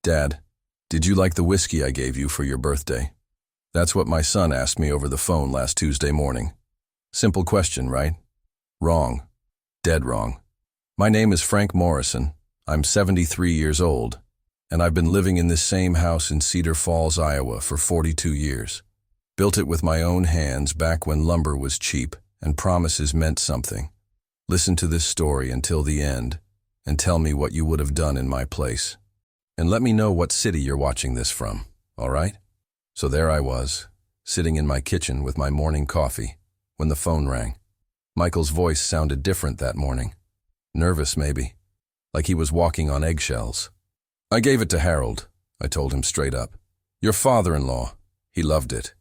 Dad, did you like the whiskey I gave you for your birthday? That's what my son asked me over the phone last Tuesday morning. Simple question, right? Wrong. Dead wrong. My name is Frank Morrison. I'm 73 years old, and I've been living in this same house in Cedar Falls, Iowa for 42 years. Built it with my own hands back when lumber was cheap and promises meant something. Listen to this story until the end and tell me what you would have done in my place. And let me know what city you're watching this from, all right? So there I was, sitting in my kitchen with my morning coffee, when the phone rang. Michael's voice sounded different that morning. Nervous, maybe, like he was walking on eggshells. I gave it to Harold, I told him straight up. Your father-in-law. He loved it.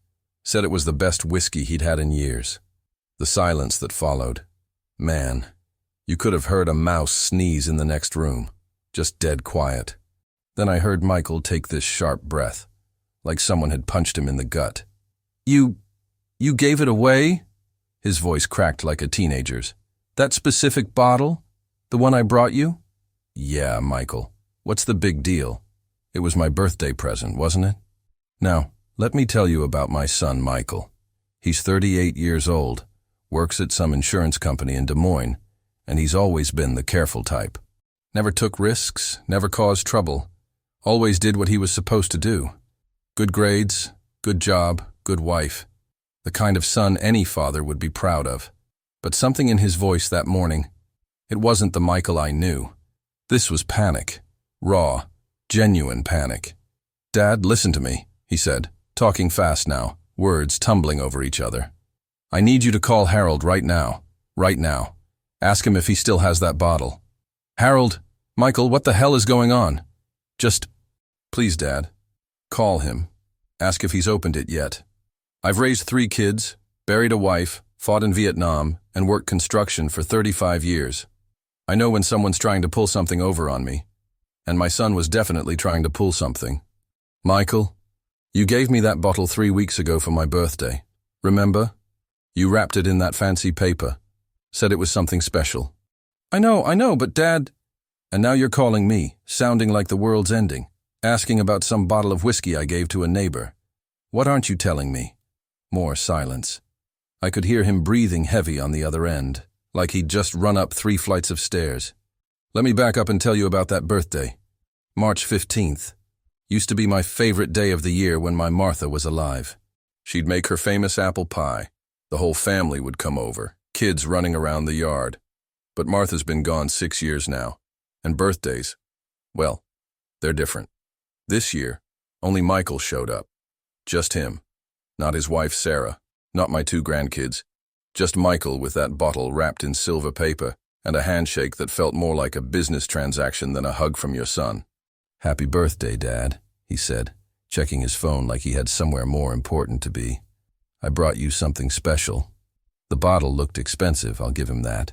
Said it was the best whiskey he'd had in years. The silence that followed. Man, you could have heard a mouse sneeze in the next room. Just dead quiet. Then I heard Michael take this sharp breath, like someone had punched him in the gut. You gave it away? His voice cracked like a teenager's. That specific bottle? The one I brought you? Yeah, Michael. What's the big deal? It was my birthday present, wasn't it? Now, let me tell you about my son, Michael. He's 38 years old, works at some insurance company in Des Moines, and he's always been the careful type. Never took risks, never caused trouble. Always did what he was supposed to do. Good grades, good job, good wife. The kind of son any father would be proud of. But something in his voice that morning, it wasn't the Michael I knew. This was panic. Raw, genuine panic. Dad, listen to me, he said, talking fast now, words tumbling over each other. I need you to call Harold right now. Right now. Ask him if he still has that bottle. Harold, Michael, what the hell is going on? Just, please, Dad. Call him. Ask if he's opened it yet. I've raised 3 kids, buried a wife, fought in Vietnam, and worked construction for 35 years. I know when someone's trying to pull something over on me. And my son was definitely trying to pull something. Michael, you gave me that bottle 3 weeks ago for my birthday. Remember? You wrapped it in that fancy paper. Said it was something special. I know, but Dad... And now you're calling me, sounding like the world's ending, asking about some bottle of whiskey I gave to a neighbor. What aren't you telling me? More silence. I could hear him breathing heavy on the other end, like he'd just run up 3 flights of stairs. Let me back up and tell you about that birthday. March 15th. Used to be my favorite day of the year when my Martha was alive. She'd make her famous apple pie. The whole family would come over, kids running around the yard. But Martha's been gone 6 years now. And birthdays, well, they're different. This year, only Michael showed up. Just him. Not his wife, Sarah. Not my 2 grandkids. Just Michael with that bottle wrapped in silver paper and a handshake that felt more like a business transaction than a hug from your son. Happy birthday, Dad, he said, checking his phone like he had somewhere more important to be. I brought you something special. The bottle looked expensive, I'll give him that.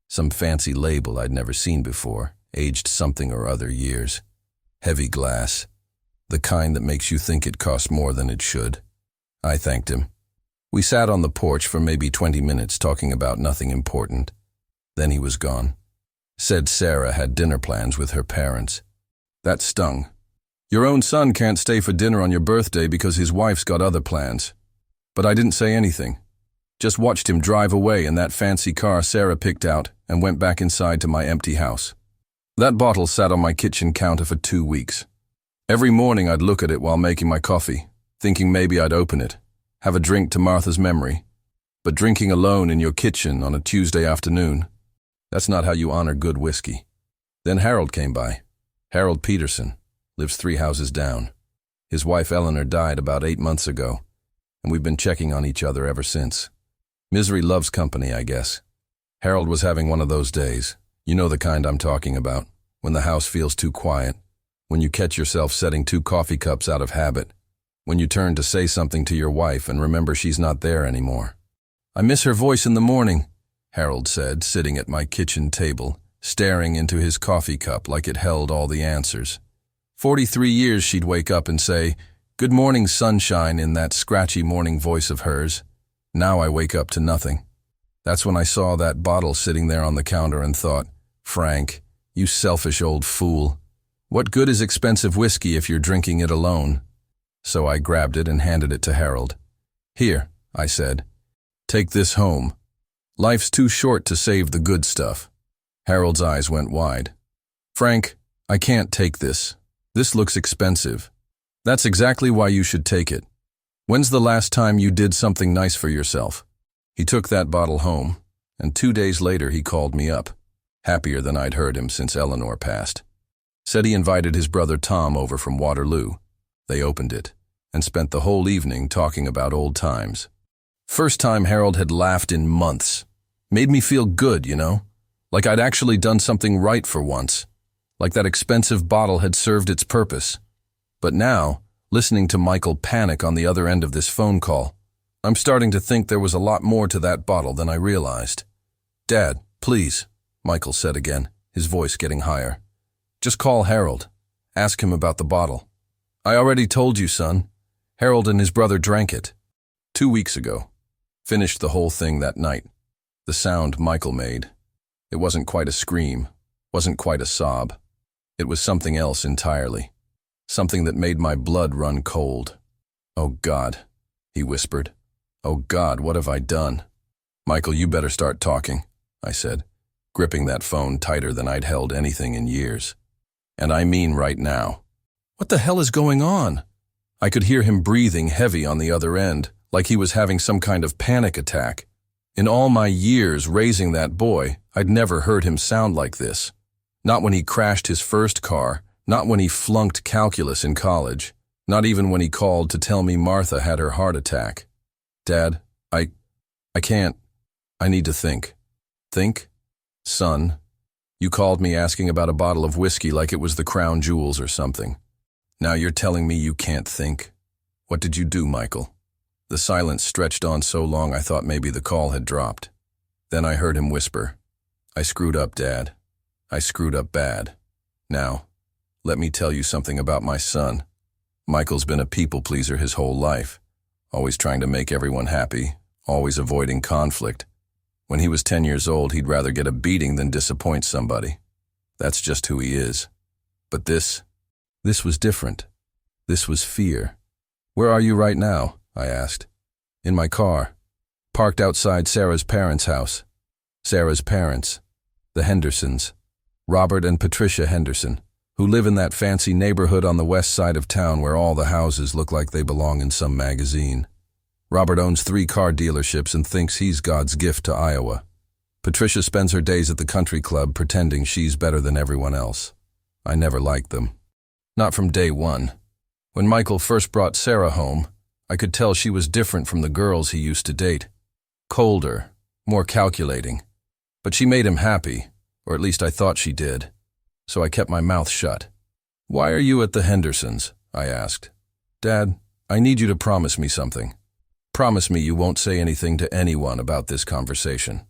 Some fancy label I'd never seen before. Aged something or other years. Heavy glass. The kind that makes you think it cost more than it should. I thanked him. We sat on the porch for maybe 20 minutes talking about nothing important. Then he was gone. Said Sarah had dinner plans with her parents. That stung. Your own son can't stay for dinner on your birthday because his wife's got other plans. But I didn't say anything. Just watched him drive away in that fancy car Sarah picked out and went back inside to my empty house. That bottle sat on my kitchen counter for 2 weeks. Every morning I'd look at it while making my coffee, thinking maybe I'd open it, have a drink to Martha's memory. But drinking alone in your kitchen on a Tuesday afternoon, that's not how you honor good whiskey. Then Harold came by. Harold Peterson, lives 3 houses down. His wife Eleanor died about 8 months ago, and we've been checking on each other ever since. Misery loves company, I guess. Harold was having one of those days. You know the kind I'm talking about, when the house feels too quiet, when you catch yourself setting 2 coffee cups out of habit, when you turn to say something to your wife and remember she's not there anymore. I miss her voice in the morning, Harold said, sitting at my kitchen table, staring into his coffee cup like it held all the answers. 43 years she'd wake up and say, "Good morning, sunshine," in that scratchy morning voice of hers. Now I wake up to nothing. That's when I saw that bottle sitting there on the counter and thought, Frank, you selfish old fool. What good is expensive whiskey if you're drinking it alone? So I grabbed it and handed it to Harold. Here, I said. Take this home. Life's too short to save the good stuff. Harold's eyes went wide. Frank, I can't take this. This looks expensive. That's exactly why you should take it. When's the last time you did something nice for yourself? He took that bottle home, and 2 days later he called me up, happier than I'd heard him since Eleanor passed. Said he invited his brother Tom over from Waterloo. They opened it, and spent the whole evening talking about old times. First time Harold had laughed in months. Made me feel good, you know? Like I'd actually done something right for once. Like that expensive bottle had served its purpose. But now, listening to Michael panic on the other end of this phone call, I'm starting to think there was a lot more to that bottle than I realized. Dad, please, Michael said again, his voice getting higher. Just call Harold. Ask him about the bottle. I already told you, son. Harold and his brother drank it. 2 weeks ago. Finished the whole thing that night. The sound Michael made. It wasn't quite a scream, wasn't quite a sob. It was something else entirely. Something that made my blood run cold. Oh God, he whispered. Oh God, what have I done? Michael, you better start talking, I said, gripping that phone tighter than I'd held anything in years. And I mean right now. What the hell is going on? I could hear him breathing heavy on the other end, like he was having some kind of panic attack. In all my years raising that boy, I'd never heard him sound like this. Not when he crashed his first car, not when he flunked calculus in college, not even when he called to tell me Martha had her heart attack. Dad, I can't. I need to think. Think? Son, you called me asking about a bottle of whiskey like it was the crown jewels or something. Now you're telling me you can't think. What did you do, Michael? The silence stretched on so long I thought maybe the call had dropped. Then I heard him whisper, I screwed up, Dad. I screwed up bad. Now, let me tell you something about my son. Michael's been a people pleaser his whole life, always trying to make everyone happy, always avoiding conflict. When he was 10 years old, he'd rather get a beating than disappoint somebody. That's just who he is. But this was different. This was fear. Where are you right now? I asked. In my car, parked outside Sarah's parents' house. Sarah's parents, the Hendersons, Robert and Patricia Henderson, who live in that fancy neighborhood on the west side of town where all the houses look like they belong in some magazine. Robert owns 3 car dealerships and thinks he's God's gift to Iowa. Patricia spends her days at the country club pretending she's better than everyone else. I never liked them. Not from day one. When Michael first brought Sarah home, I could tell she was different from the girls he used to date. Colder, more calculating. But she made him happy, or at least I thought she did. So I kept my mouth shut. Why are you at the Hendersons? I asked. Dad, I need you to promise me something. Promise me you won't say anything to anyone about this conversation.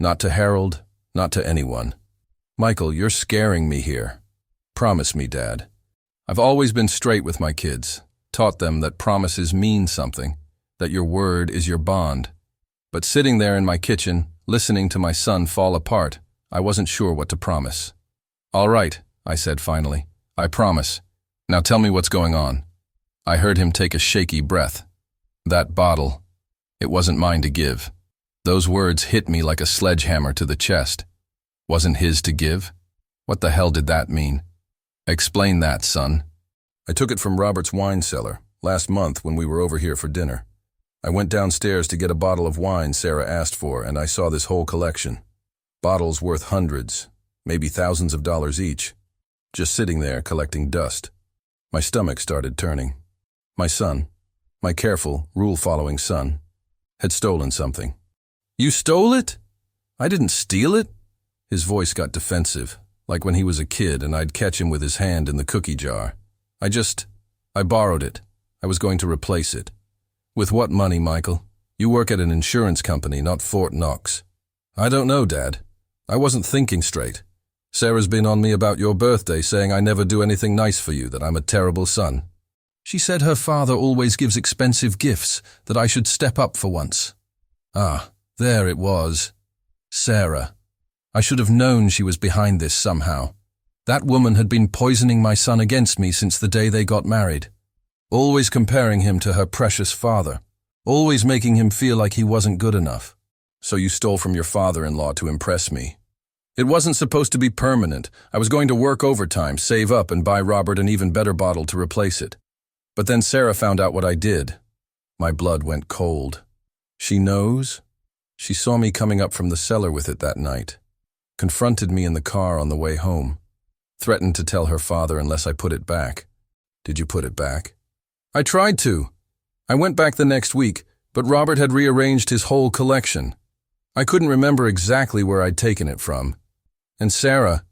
Not to Harold, not to anyone. Michael, you're scaring me here. Promise me, Dad. I've always been straight with my kids, taught them that promises mean something, that your word is your bond. But sitting there in my kitchen, listening to my son fall apart, I wasn't sure what to promise. All right, I said finally. I promise. Now tell me what's going on. I heard him take a shaky breath. That bottle, it wasn't mine to give. Those words hit me like a sledgehammer to the chest. Wasn't his to give? What the hell did that mean? Explain that, son. I took it from Robert's wine cellar, last month when we were over here for dinner. I went downstairs to get a bottle of wine Sarah asked for, and I saw this whole collection. Bottles worth hundreds, maybe thousands of dollars each, just sitting there collecting dust. My stomach started turning. My son, my careful, rule-following son, had stolen something. You stole it? I didn't steal it? His voice got defensive, like when he was a kid and I'd catch him with his hand in the cookie jar. I borrowed it. I was going to replace it. With what money, Michael? You work at an insurance company, not Fort Knox. I don't know, Dad. I wasn't thinking straight. Sarah's been on me about your birthday, saying I never do anything nice for you, that I'm a terrible son. She said her father always gives expensive gifts, that I should step up for once. Ah, there it was. Sarah. I should have known she was behind this somehow. That woman had been poisoning my son against me since the day they got married, always comparing him to her precious father, always making him feel like he wasn't good enough. So you stole from your father-in-law to impress me. It wasn't supposed to be permanent. I was going to work overtime, save up, and buy Robert an even better bottle to replace it. But then Sarah found out what I did. My blood went cold. She knows? She saw me coming up from the cellar with it that night, confronted me in the car on the way home, threatened to tell her father unless I put it back. Did you put it back? I tried to. I went back the next week, but Robert had rearranged his whole collection. I couldn't remember exactly where I'd taken it from. And Sarah,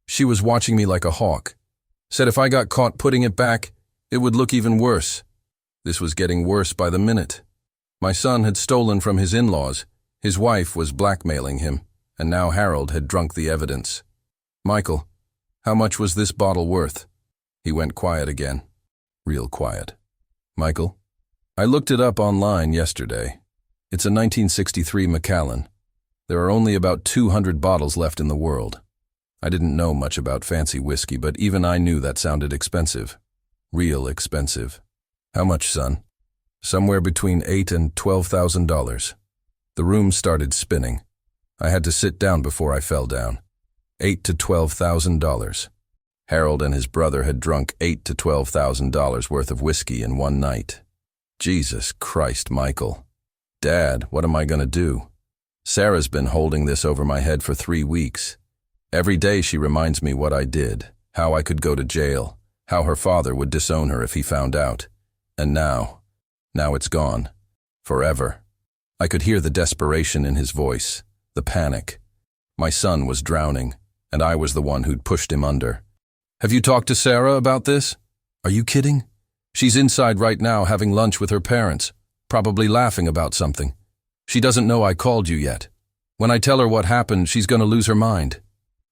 she was watching me like a hawk, said if I got caught putting it back, it would look even worse. This was getting worse by the minute. My son had stolen from his in-laws, his wife was blackmailing him, and now Harold had drunk the evidence. Michael, how much was this bottle worth? He went quiet again. Real quiet. Michael, I looked it up online yesterday. It's a 1963 Macallan. There are only about 200 bottles left in the world. I didn't know much about fancy whiskey, but even I knew that sounded expensive. Real expensive. How much, son? Somewhere between $8,000 and $12,000. The room started spinning. I had to sit down before I fell down. $8,000 to $12,000. Harold and his brother had drunk $8,000 to $12,000 worth of whiskey in one night. Jesus Christ, Michael. Dad, what am I going to do? Sarah's been holding this over my head for 3 weeks. Every day she reminds me what I did, how I could go to jail, how her father would disown her if he found out. And now it's gone. Forever. I could hear the desperation in his voice, the panic. My son was drowning, and I was the one who'd pushed him under. Have you talked to Sarah about this? Are you kidding? She's inside right now having lunch with her parents, probably laughing about something. She doesn't know I called you yet. When I tell her what happened, she's going to lose her mind.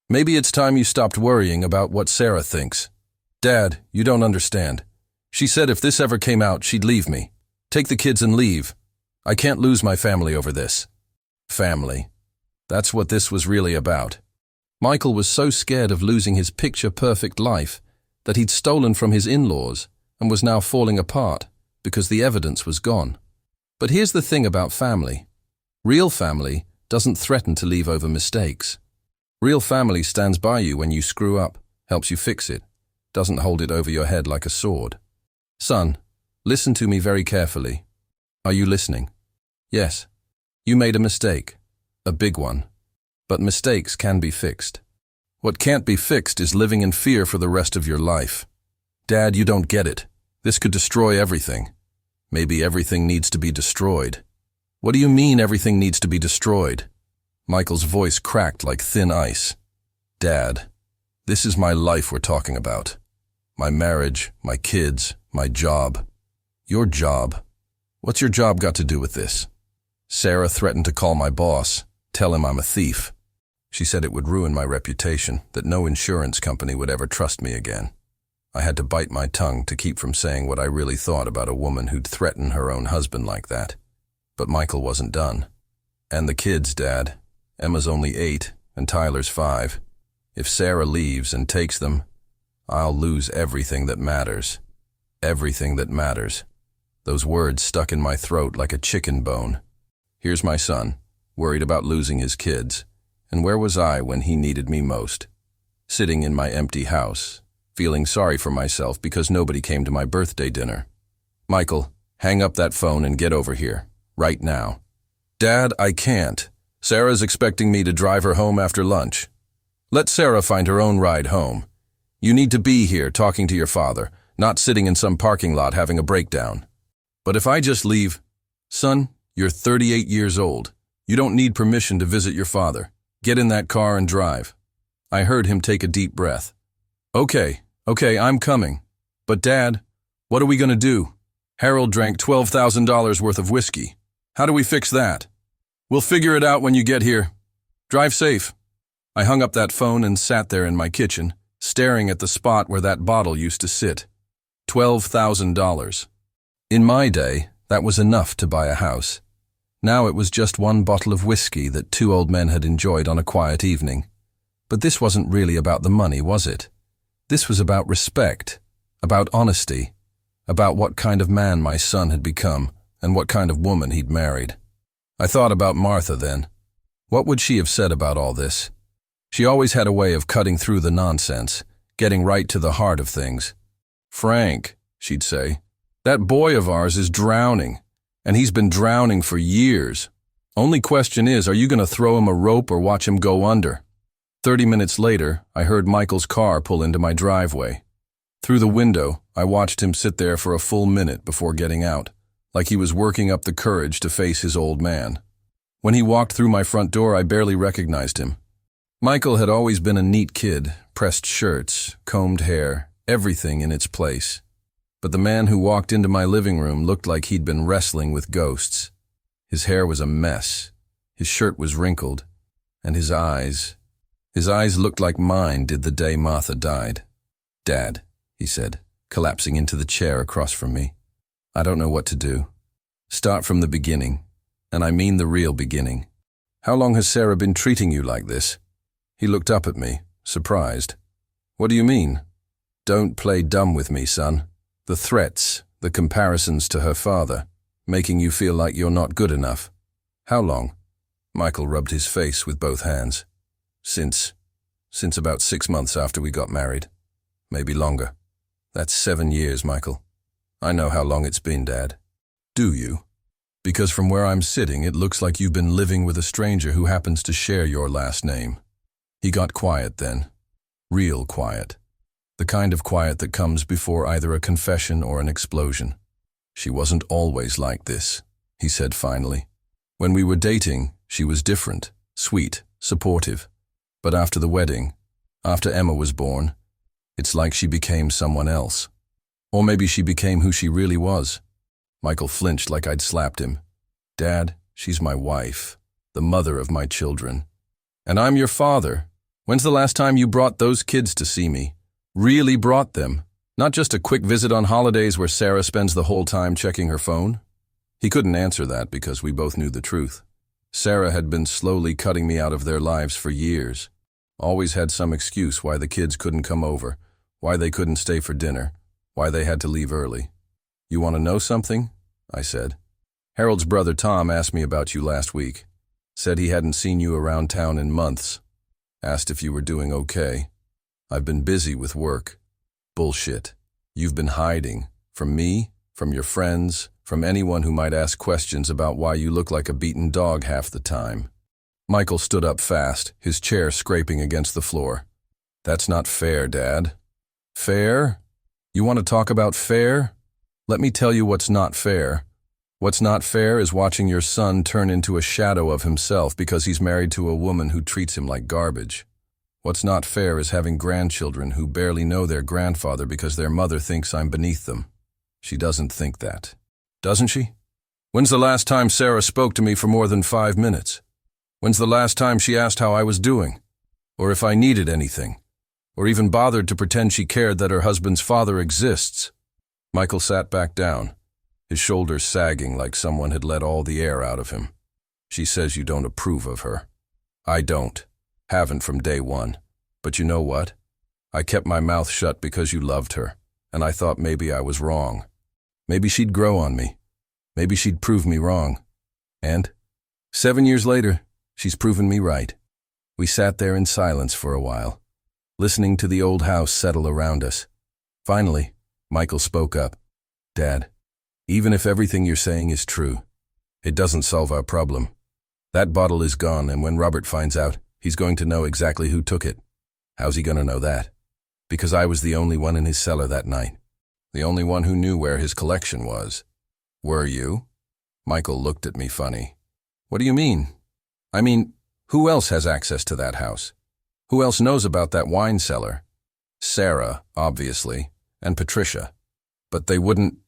Maybe it's time you stopped worrying about what Sarah thinks. Dad, you don't understand. She said if this ever came out, she'd leave me. Take the kids and leave. I can't lose my family over this. Family. That's what this was really about. Michael was so scared of losing his picture-perfect life that he'd stolen from his in-laws and was now falling apart because the evidence was gone. But here's the thing about family. Real family doesn't threaten to leave over mistakes. Real family stands by you when you screw up, helps you fix it, doesn't hold it over your head like a sword. Son, listen to me very carefully. Are you listening? Yes. You made a mistake. A big one. But mistakes can be fixed. What can't be fixed is living in fear for the rest of your life. Dad, you don't get it. This could destroy everything. Maybe everything needs to be destroyed. What do you mean everything needs to be destroyed? Michael's voice cracked like thin ice. Dad, this is my life we're talking about. My marriage, my kids, my job. Your job. What's your job got to do with this? Sarah threatened to call my boss, tell him I'm a thief. She said it would ruin my reputation, that no insurance company would ever trust me again. I had to bite my tongue to keep from saying what I really thought about a woman who'd threaten her own husband like that. But Michael wasn't done. And the kids, Dad. Emma's only 8 and Tyler's 5. If Sarah leaves and takes them, I'll lose everything that matters. Everything that matters. Those words stuck in my throat like a chicken bone. Here's my son, worried about losing his kids. And where was I when he needed me most? Sitting in my empty house, feeling sorry for myself because nobody came to my birthday dinner. Michael, hang up that phone and get over here, right now. Dad, I can't. Sarah's expecting me to drive her home after lunch. Let Sarah find her own ride home. You need to be here talking to your father, not sitting in some parking lot having a breakdown. But if I just leave, son, you're 38 years old. You don't need permission to visit your father. Get in that car and drive. I heard him take a deep breath. Okay, I'm coming. But Dad, what are we going to do? Harold drank $12,000 worth of whiskey. How do we fix that? We'll figure it out when you get here. Drive safe. I hung up that phone and sat there in my kitchen, staring at the spot where that bottle used to sit. $12,000. In my day, that was enough to buy a house. Now it was just one bottle of whiskey that 2 old men had enjoyed on a quiet evening. But this wasn't really about the money, was it? This was about respect, about honesty, about what kind of man my son had become and what kind of woman he'd married. I thought about Martha then. What would she have said about all this? She always had a way of cutting through the nonsense, getting right to the heart of things. "Frank," she'd say, "that boy of ours is drowning, and he's been drowning for years. Only question is, are you going to throw him a rope or watch him go under?" 30 minutes later, I heard Michael's car pull into my driveway. Through the window, I watched him sit there for a full minute before getting out, like he was working up the courage to face his old man. When he walked through my front door, I barely recognized him. Michael had always been a neat kid, pressed shirts, combed hair, everything in its place. But the man who walked into my living room looked like he'd been wrestling with ghosts. His hair was a mess, his shirt was wrinkled, and his eyes looked like mine did the day Martha died. "Dad," he said, collapsing into the chair across from me. "I don't know what to do. Start from the beginning, and I mean the real beginning. How long has Sarah been treating you like this?" He looked up at me, surprised. "What do you mean?" "Don't play dumb with me, son. The threats, the comparisons to her father, making you feel like you're not good enough. How long?" Michael rubbed his face with both hands. Since about 6 months after we got married. Maybe longer. That's 7 years, Michael. I know how long it's been, Dad." "Do you? Because from where I'm sitting, it looks like you've been living with a stranger who happens to share your last name." He got quiet then. Real quiet. The kind of quiet that comes before either a confession or an explosion. "She wasn't always like this," he said finally. "When we were dating, she was different, sweet, supportive. But after the wedding, after Emma was born, it's like she became someone else. Or maybe she became who she really was." Michael flinched like I'd slapped him. "Dad, she's my wife, the mother of my children. And I'm your father. When's the last time you brought those kids to see me? Really brought them? Not just a quick visit on holidays where Sarah spends the whole time checking her phone?" He couldn't answer that because we both knew the truth. Sarah had been slowly cutting me out of their lives for years. Always had some excuse why the kids couldn't come over, why they couldn't stay for dinner, why they had to leave early. "You want to know something?" I said. "Harold's brother Tom asked me about you last week. Said he hadn't seen you around town in months. Asked if you were doing okay. I've been busy with work." "Bullshit. You've been hiding. From me, from your friends, from anyone who might ask questions about why you look like a beaten dog half the time." Michael stood up fast, his chair scraping against the floor. "That's not fair, Dad." "Fair? You want to talk about fair? Let me tell you what's not fair. What's not fair is watching your son turn into a shadow of himself because he's married to a woman who treats him like garbage. What's not fair is having grandchildren who barely know their grandfather because their mother thinks I'm beneath them. She doesn't think that. Doesn't she? When's the last time Sarah spoke to me for more than 5 minutes? When's the last time she asked how I was doing? Or if I needed anything? Or even bothered to pretend she cared that her husband's father exists?" Michael sat back down, his shoulders sagging like someone had let all the air out of him. "She says you don't approve of her. I don't. Haven't from day one. But you know what? I kept my mouth shut because you loved her, and I thought maybe I was wrong. Maybe she'd grow on me. Maybe she'd prove me wrong. And 7 years later, she's proven me right." We sat there in silence for a while, listening to the old house settle around us. Finally, Michael spoke up. "Dad, even if everything you're saying is true, it doesn't solve our problem. That bottle is gone, and when Robert finds out, he's going to know exactly who took it. How's he going to know that? Because I was the only one in his cellar that night. The only one who knew where his collection was." "Were you?" Michael looked at me funny. "What do you mean?" "I mean, who else has access to that house? Who else knows about that wine cellar?" "Sarah, obviously, and Patricia. But they wouldn't—"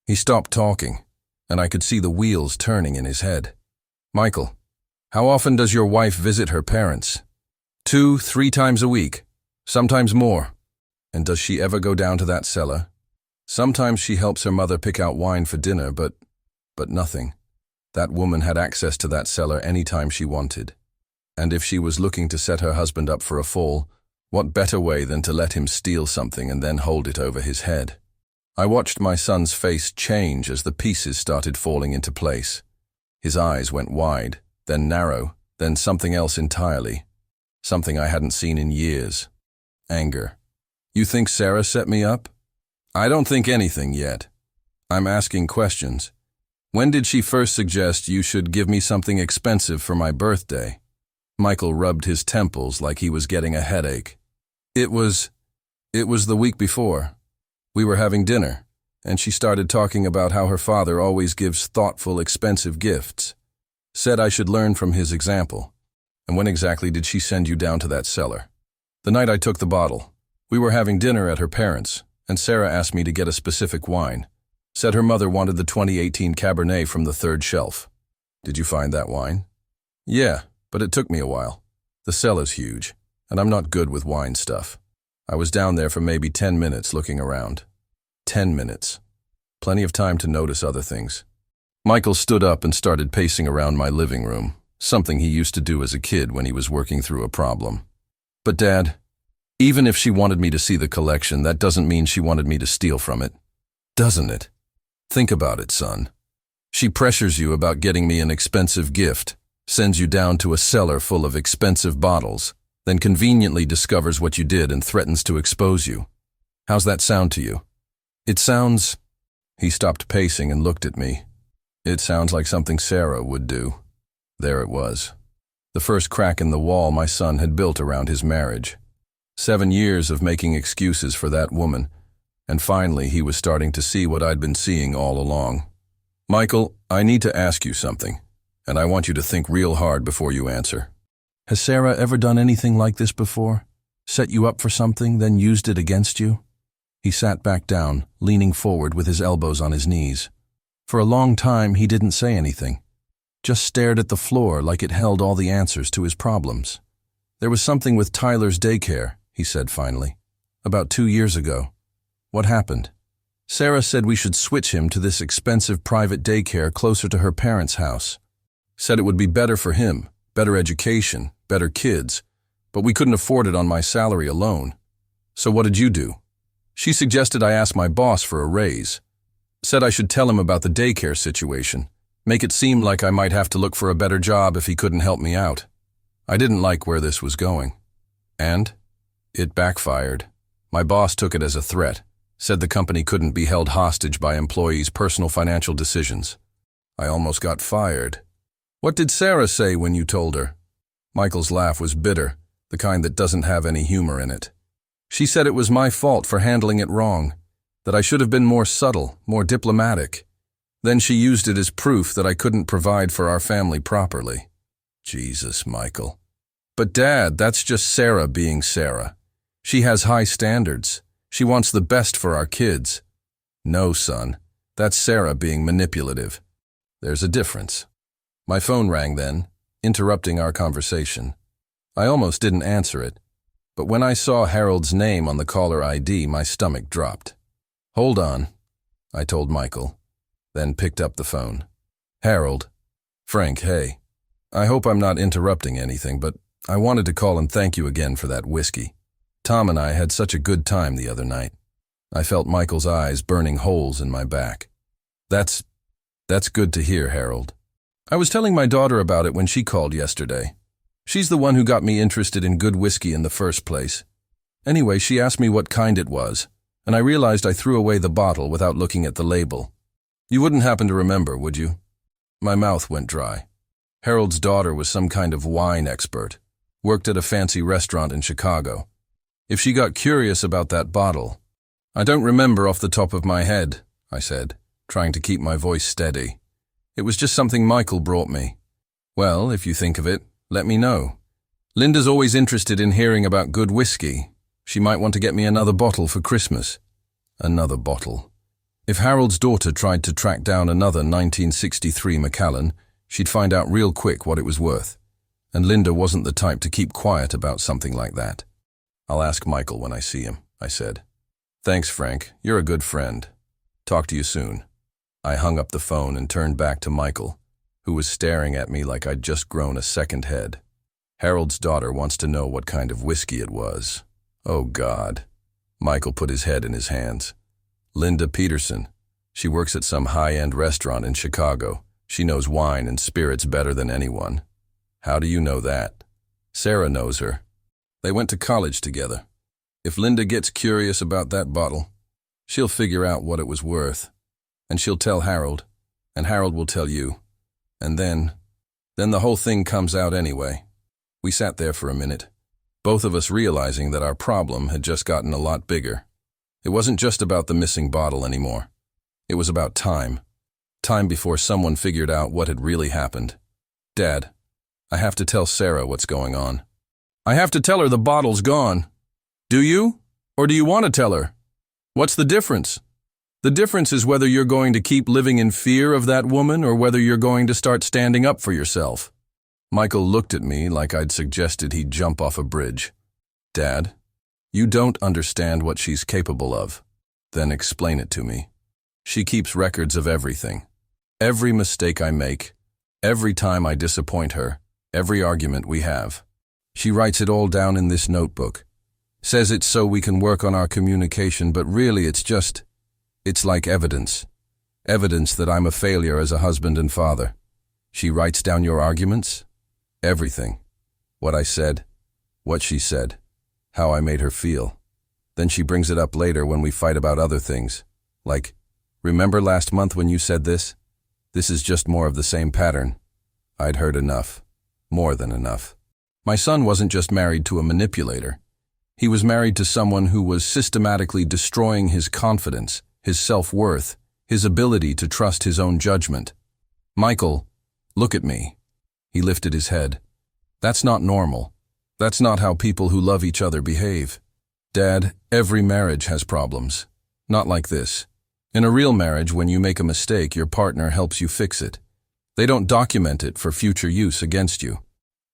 He stopped talking, and I could see the wheels turning in his head. "Michael, how often does your wife visit her parents?" 2, 3 times a week, sometimes more." "And does she ever go down to that cellar?" "Sometimes she helps her mother pick out wine for dinner, but nothing. That woman had access to that cellar any time she wanted. And if she was looking to set her husband up for a fall, what better way than to let him steal something and then hold it over his head? I watched my son's face change as the pieces started falling into place. His eyes went wide, then narrow, then something else entirely. Something I hadn't seen in years. Anger. You think Sarah set me up? I don't think anything yet. I'm asking questions. When did she first suggest you should give me something expensive for my birthday? Michael rubbed his temples like he was getting a headache. It was the week before. We were having dinner, and she started talking about how her father always gives thoughtful, expensive gifts. Said I should learn from his example. And when exactly did she send you down to that cellar? The night I took the bottle. We were having dinner at her parents', and Sarah asked me to get a specific wine. Said her mother wanted the 2018 Cabernet from the third shelf. Did you find that wine? Yeah, but it took me a while. The cellar's huge, and I'm not good with wine stuff. I was down there for maybe 10 minutes looking around. 10 minutes. Plenty of time to notice other things. Michael stood up and started pacing around my living room, something he used to do as a kid when he was working through a problem. But Dad, even if she wanted me to see the collection, that doesn't mean she wanted me to steal from it. Doesn't it? Think about it, son. She pressures you about getting me an expensive gift, sends you down to a cellar full of expensive bottles, then conveniently discovers what you did and threatens to expose you. How's that sound to you? It sounds... He stopped pacing and looked at me. It sounds like something Sarah would do. There it was. The first crack in the wall my son had built around his marriage. 7 years of making excuses for that woman, and finally he was starting to see what I'd been seeing all along. Michael, I need to ask you something, and I want you to think real hard before you answer. Has Sarah ever done anything like this before? Set you up for something, then used it against you? He sat back down, leaning forward with his elbows on his knees. For a long time he didn't say anything, just stared at the floor like it held all the answers to his problems. There was something with Tyler's daycare, he said finally. About 2 years ago. What happened? Sarah said we should switch him to this expensive private daycare closer to her parents' house. Said it would be better for him, better education, better kids, but we couldn't afford it on my salary alone. So what did you do? She suggested I ask my boss for a raise. Said I should tell him about the daycare situation, make it seem like I might have to look for a better job if he couldn't help me out. I didn't like where this was going. And it backfired. My boss took it as a threat, said the company couldn't be held hostage by employees' personal financial decisions. I almost got fired. What did Sarah say when you told her? Michael's laugh was bitter, the kind that doesn't have any humor in it. She said it was my fault for handling it wrong, that I should have been more subtle, more diplomatic. Then she used it as proof that I couldn't provide for our family properly. Jesus, Michael. But Dad, that's just Sarah being Sarah. She has high standards. She wants the best for our kids. No, son, that's Sarah being manipulative. There's a difference. My phone rang then, interrupting our conversation. I almost didn't answer it, but when I saw Harold's name on the caller ID, my stomach dropped. Hold on, I told Michael, then picked up the phone. Harold. Frank, hey. I hope I'm not interrupting anything, but I wanted to call and thank you again for that whiskey. Tom and I had such a good time the other night. I felt Michael's eyes burning holes in my back. That's good to hear, Harold. I was telling my daughter about it when she called yesterday. She's the one who got me interested in good whiskey in the first place. Anyway, she asked me what kind it was, and I realized I threw away the bottle without looking at the label. You wouldn't happen to remember, would you? My mouth went dry. Harold's daughter was some kind of wine expert, worked at a fancy restaurant in Chicago. If she got curious about that bottle... I don't remember off the top of my head, I said, trying to keep my voice steady. It was just something Michael brought me. Well, if you think of it, let me know. Linda's always interested in hearing about good whiskey. She might want to get me another bottle for Christmas. Another bottle. If Harold's daughter tried to track down another 1963 Macallan, she'd find out real quick what it was worth. And Linda wasn't the type to keep quiet about something like that. I'll ask Michael when I see him, I said. Thanks, Frank. You're a good friend. Talk to you soon. I hung up the phone and turned back to Michael, who was staring at me like I'd just grown a second head. Harold's daughter wants to know what kind of whiskey it was. Oh, God. Michael put his head in his hands. Linda Peterson. She works at some high-end restaurant in Chicago. She knows wine and spirits better than anyone. How do you know that? Sarah knows her. They went to college together. If Linda gets curious about that bottle, she'll figure out what it was worth. And she'll tell Harold, and Harold will tell you. And then the whole thing comes out anyway. We sat there for a minute, both of us realizing that our problem had just gotten a lot bigger. It wasn't just about the missing bottle anymore. It was about time. Time before someone figured out what had really happened. Dad, I have to tell Sarah what's going on. I have to tell her the bottle's gone. Do you? Or do you want to tell her? What's the difference? The difference is whether you're going to keep living in fear of that woman or whether you're going to start standing up for yourself. Michael looked at me like I'd suggested he'd jump off a bridge. Dad, you don't understand what she's capable of. Then explain it to me. She keeps records of everything. Every mistake I make, every time I disappoint her, every argument we have. She writes it all down in this notebook. Says it's so we can work on our communication, but really it's like evidence. Evidence that I'm a failure as a husband and father. She writes down your arguments, everything. What I said, what she said, how I made her feel. Then she brings it up later when we fight about other things. Like, remember last month when you said this? This is just more of the same pattern. I'd heard enough. More than enough. My son wasn't just married to a manipulator. He was married to someone who was systematically destroying his confidence, his self-worth, his ability to trust his own judgment. Michael, look at me. He lifted his head. That's not normal. That's not how people who love each other behave. Dad, every marriage has problems. Not like this. In a real marriage, when you make a mistake, your partner helps you fix it. They don't document it for future use against you.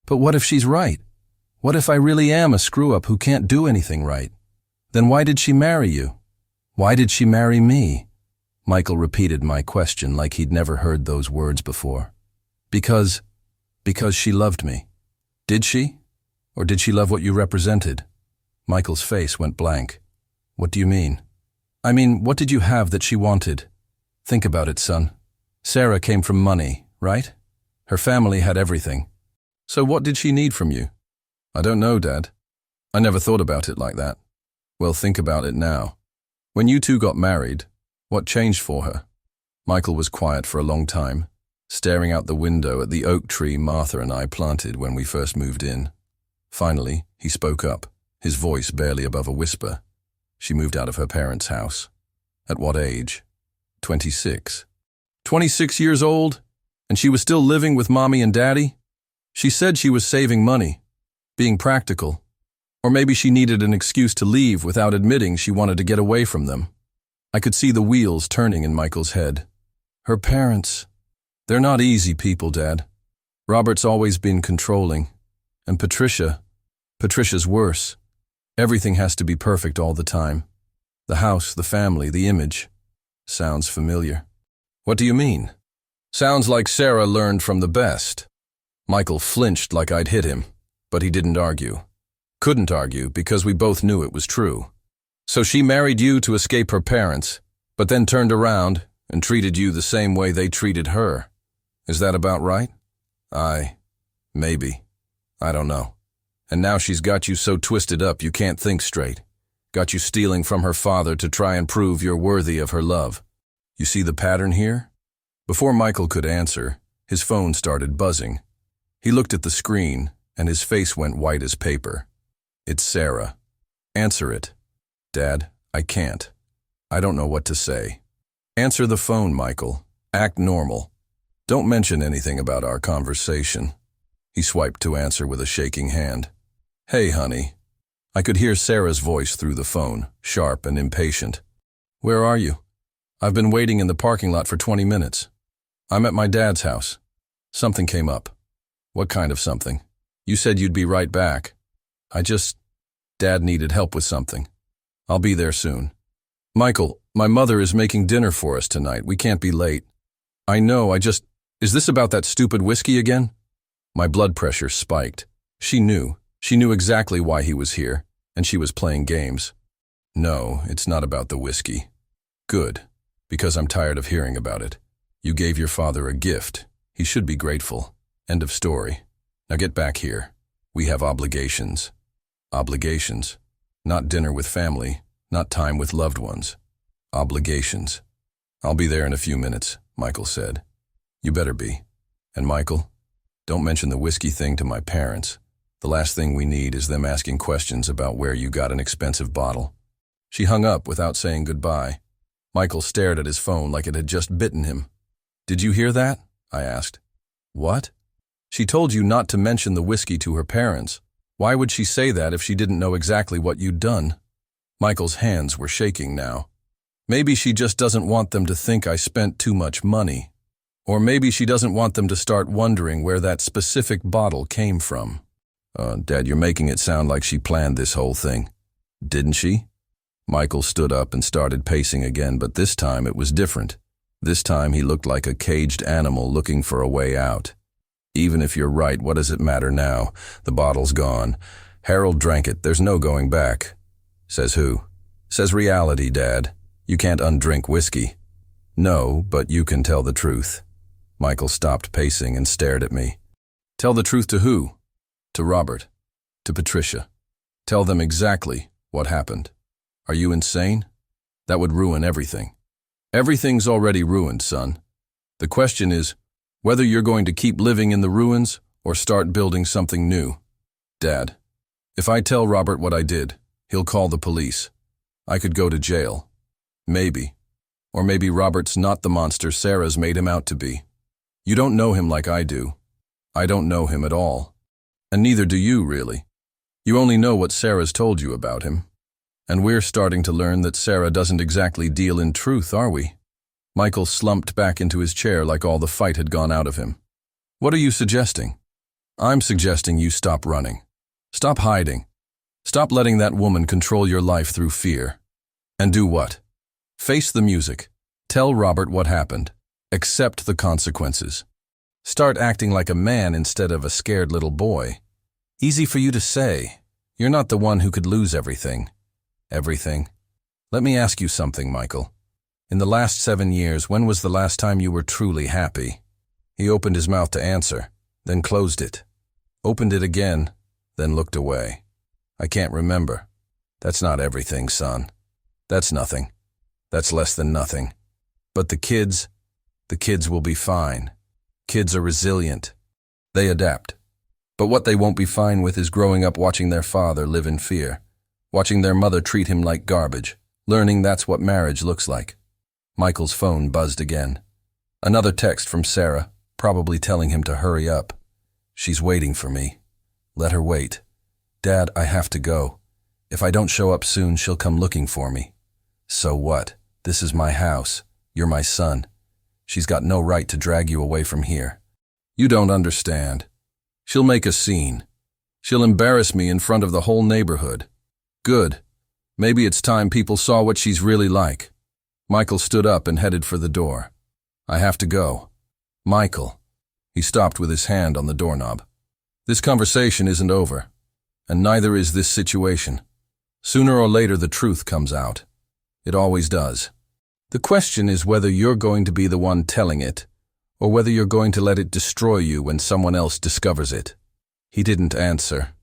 But what if she's right? What if I really am a screw-up who can't do anything right? Then why did she marry you? Why did she marry me? Michael repeated my question like he'd never heard those words before. Because she loved me. Did she? Or did she love what you represented? Michael's face went blank. What do you mean? I mean, what did you have that she wanted? Think about it, son. Sarah came from money, right? Her family had everything. So what did she need from you? I don't know, Dad. I never thought about it like that. Well, think about it now. When you two got married, what changed for her? Michael was quiet for a long time, staring out the window at the oak tree Martha and I planted when we first moved in. Finally, he spoke up, his voice barely above a whisper. She moved out of her parents' house. At what age? 26. 26 years old? And she was still living with Mommy and Daddy? She said she was saving money, being practical. Or maybe she needed an excuse to leave without admitting she wanted to get away from them. I could see the wheels turning in Michael's head. Her parents, they're not easy people, Dad. Robert's always been controlling. And Patricia's worse. Everything has to be perfect all the time. The house, the family, the image. Sounds familiar. What do you mean? Sounds like Sarah learned from the best. Michael flinched like I'd hit him, but he didn't argue. Couldn't argue because we both knew it was true. So she married you to escape her parents, but then turned around and treated you the same way they treated her. Is that about right? Maybe. I don't know. And now she's got you so twisted up you can't think straight. Got you stealing from her father to try and prove you're worthy of her love. You see the pattern here? Before Michael could answer, his phone started buzzing. He looked at the screen, and his face went white as paper. It's Sarah. Answer it. Dad, I can't. I don't know what to say. Answer the phone, Michael. Act normal. Don't mention anything about our conversation. He swiped to answer with a shaking hand. Hey, honey. I could hear Sarah's voice through the phone, sharp and impatient. Where are you? I've been waiting in the parking lot for 20 minutes. I'm at my dad's house. Something came up. What kind of something? You said you'd be right back. Dad needed help with something. I'll be there soon. Michael, my mother is making dinner for us tonight. We can't be late. I know, is this about that stupid whiskey again? My blood pressure spiked. She knew. She knew exactly why he was here, and she was playing games. No, it's not about the whiskey. Good, because I'm tired of hearing about it. You gave your father a gift. He should be grateful. End of story. Now get back here. We have obligations. Obligations. Not dinner with family, not time with loved ones. Obligations. I'll be there in a few minutes, Michael said. You better be. And Michael, don't mention the whiskey thing to my parents. The last thing we need is them asking questions about where you got an expensive bottle. She hung up without saying goodbye. Michael stared at his phone like it had just bitten him. Did you hear that? I asked. What? She told you not to mention the whiskey to her parents. Why would she say that if she didn't know exactly what you'd done? Michael's hands were shaking now. Maybe she just doesn't want them to think I spent too much money. Or maybe she doesn't want them to start wondering where that specific bottle came from. Dad, you're making it sound like she planned this whole thing. Didn't she? Michael stood up and started pacing again, but this time it was different. This time he looked like a caged animal looking for a way out. Even if you're right, what does it matter now? The bottle's gone. Harold drank it. There's no going back. Says who? Says reality, Dad. You can't undrink whiskey. No, but you can tell the truth. Michael stopped pacing and stared at me. Tell the truth to who? To Robert. To Patricia. Tell them exactly what happened. Are you insane? That would ruin everything. Everything's already ruined, son. The question is whether you're going to keep living in the ruins or start building something new. Dad, if I tell Robert what I did, he'll call the police. I could go to jail. Maybe. Or maybe Robert's not the monster Sarah's made him out to be. You don't know him like I do. I don't know him at all. And neither do you, really. You only know what Sarah's told you about him. And we're starting to learn that Sarah doesn't exactly deal in truth, are we? Michael slumped back into his chair like all the fight had gone out of him. What are you suggesting? I'm suggesting you stop running. Stop hiding. Stop letting that woman control your life through fear. And do what? Face the music. Tell Robert what happened. Accept the consequences. Start acting like a man instead of a scared little boy. Easy for you to say. You're not the one who could lose everything. Everything. Let me ask you something, Michael. In the last 7 years, when was the last time you were truly happy? He opened his mouth to answer, then closed it. Opened it again, then looked away. I can't remember. That's not everything, son. That's nothing. That's less than nothing. But the kids will be fine. Kids are resilient. They adapt. But what they won't be fine with is growing up watching their father live in fear, watching their mother treat him like garbage, learning that's what marriage looks like. Michael's phone buzzed again. Another text from Sarah, probably telling him to hurry up. She's waiting for me. Let her wait. Dad, I have to go. If I don't show up soon, she'll come looking for me. So what? This is my house. You're my son. She's got no right to drag you away from here. You don't understand. She'll make a scene. She'll embarrass me in front of the whole neighborhood. Good. Maybe it's time people saw what she's really like. Michael stood up and headed for the door. I have to go. Michael. He stopped with his hand on the doorknob. This conversation isn't over, and neither is this situation. Sooner or later the truth comes out. It always does. The question is whether you're going to be the one telling it, or whether you're going to let it destroy you when someone else discovers it. He didn't answer,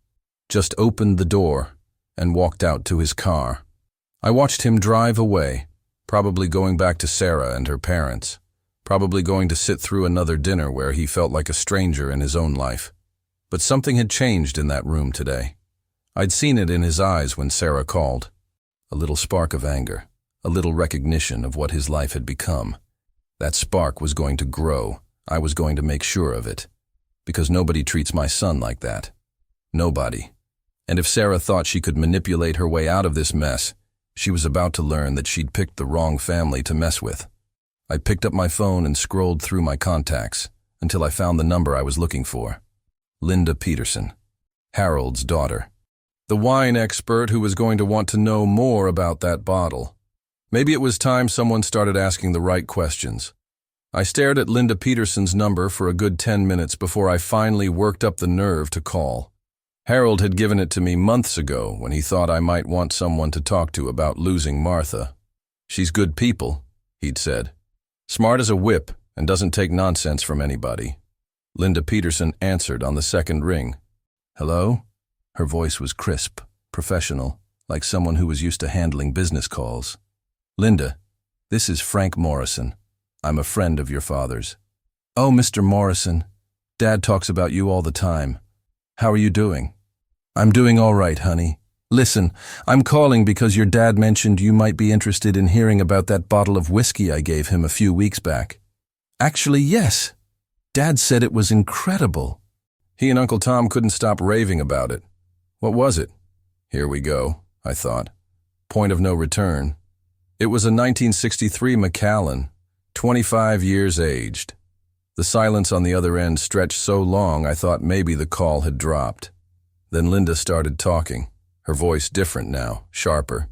just opened the door and walked out to his car. I watched him drive away, probably going back to Sarah and her parents, probably going to sit through another dinner where he felt like a stranger in his own life. But something had changed in that room today. I'd seen it in his eyes when Sarah called. A little spark of anger, a little recognition of what his life had become. That spark was going to grow. I was going to make sure of it. Because nobody treats my son like that. Nobody. And if Sarah thought she could manipulate her way out of this mess, she was about to learn that she'd picked the wrong family to mess with. I picked up my phone and scrolled through my contacts until I found the number I was looking for. Linda Peterson, Harold's daughter. The wine expert who was going to want to know more about that bottle. Maybe it was time someone started asking the right questions. I stared at Linda Peterson's number for a good 10 minutes before I finally worked up the nerve to call. Harold had given it to me months ago when he thought I might want someone to talk to about losing Martha. She's good people, he'd said. Smart as a whip and doesn't take nonsense from anybody. Linda Peterson answered on the second ring. Hello? Her voice was crisp, professional, like someone who was used to handling business calls. Linda, this is Frank Morrison. I'm a friend of your father's. Oh, Mr. Morrison. Dad talks about you all the time. How are you doing? I'm doing all right, honey. Listen, I'm calling because your dad mentioned you might be interested in hearing about that bottle of whiskey I gave him a few weeks back. Actually, yes. Dad said it was incredible. He and Uncle Tom couldn't stop raving about it. What was it? Here we go, I thought. Point of no return. It was a 1963 Macallan, 25 years aged. The silence on the other end stretched so long I thought maybe the call had dropped. Then Linda started talking, her voice different now, sharper.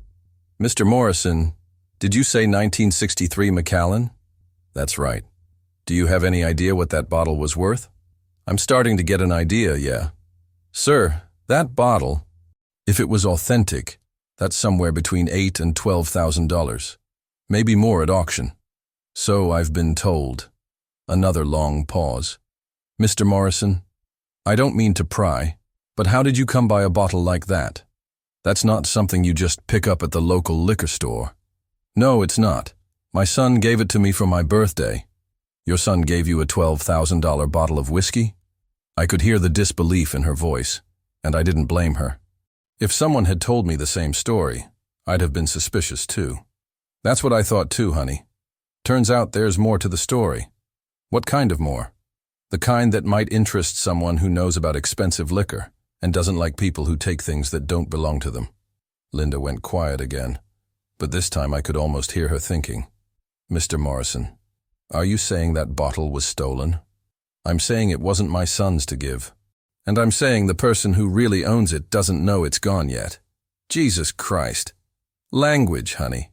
Mr. Morrison, did you say 1963 Macallan? That's right. Do you have any idea what that bottle was worth? I'm starting to get an idea, yeah. Sir, that bottle, if it was authentic, that's somewhere between $8,000 and $12,000. Maybe more at auction. So I've been told. Another long pause. Mr. Morrison, I don't mean to pry, but how did you come by a bottle like that? That's not something you just pick up at the local liquor store. No, it's not. My son gave it to me for my birthday. Your son gave you a $12,000 bottle of whiskey? I could hear the disbelief in her voice, and I didn't blame her. If someone had told me the same story, I'd have been suspicious too. That's what I thought too, honey. Turns out there's more to the story. What kind of more? The kind that might interest someone who knows about expensive liquor and doesn't like people who take things that don't belong to them. Linda went quiet again, but this time I could almost hear her thinking. Mr. Morrison, are you saying that bottle was stolen? I'm saying it wasn't my son's to give. And I'm saying the person who really owns it doesn't know it's gone yet. Jesus Christ. Language, honey.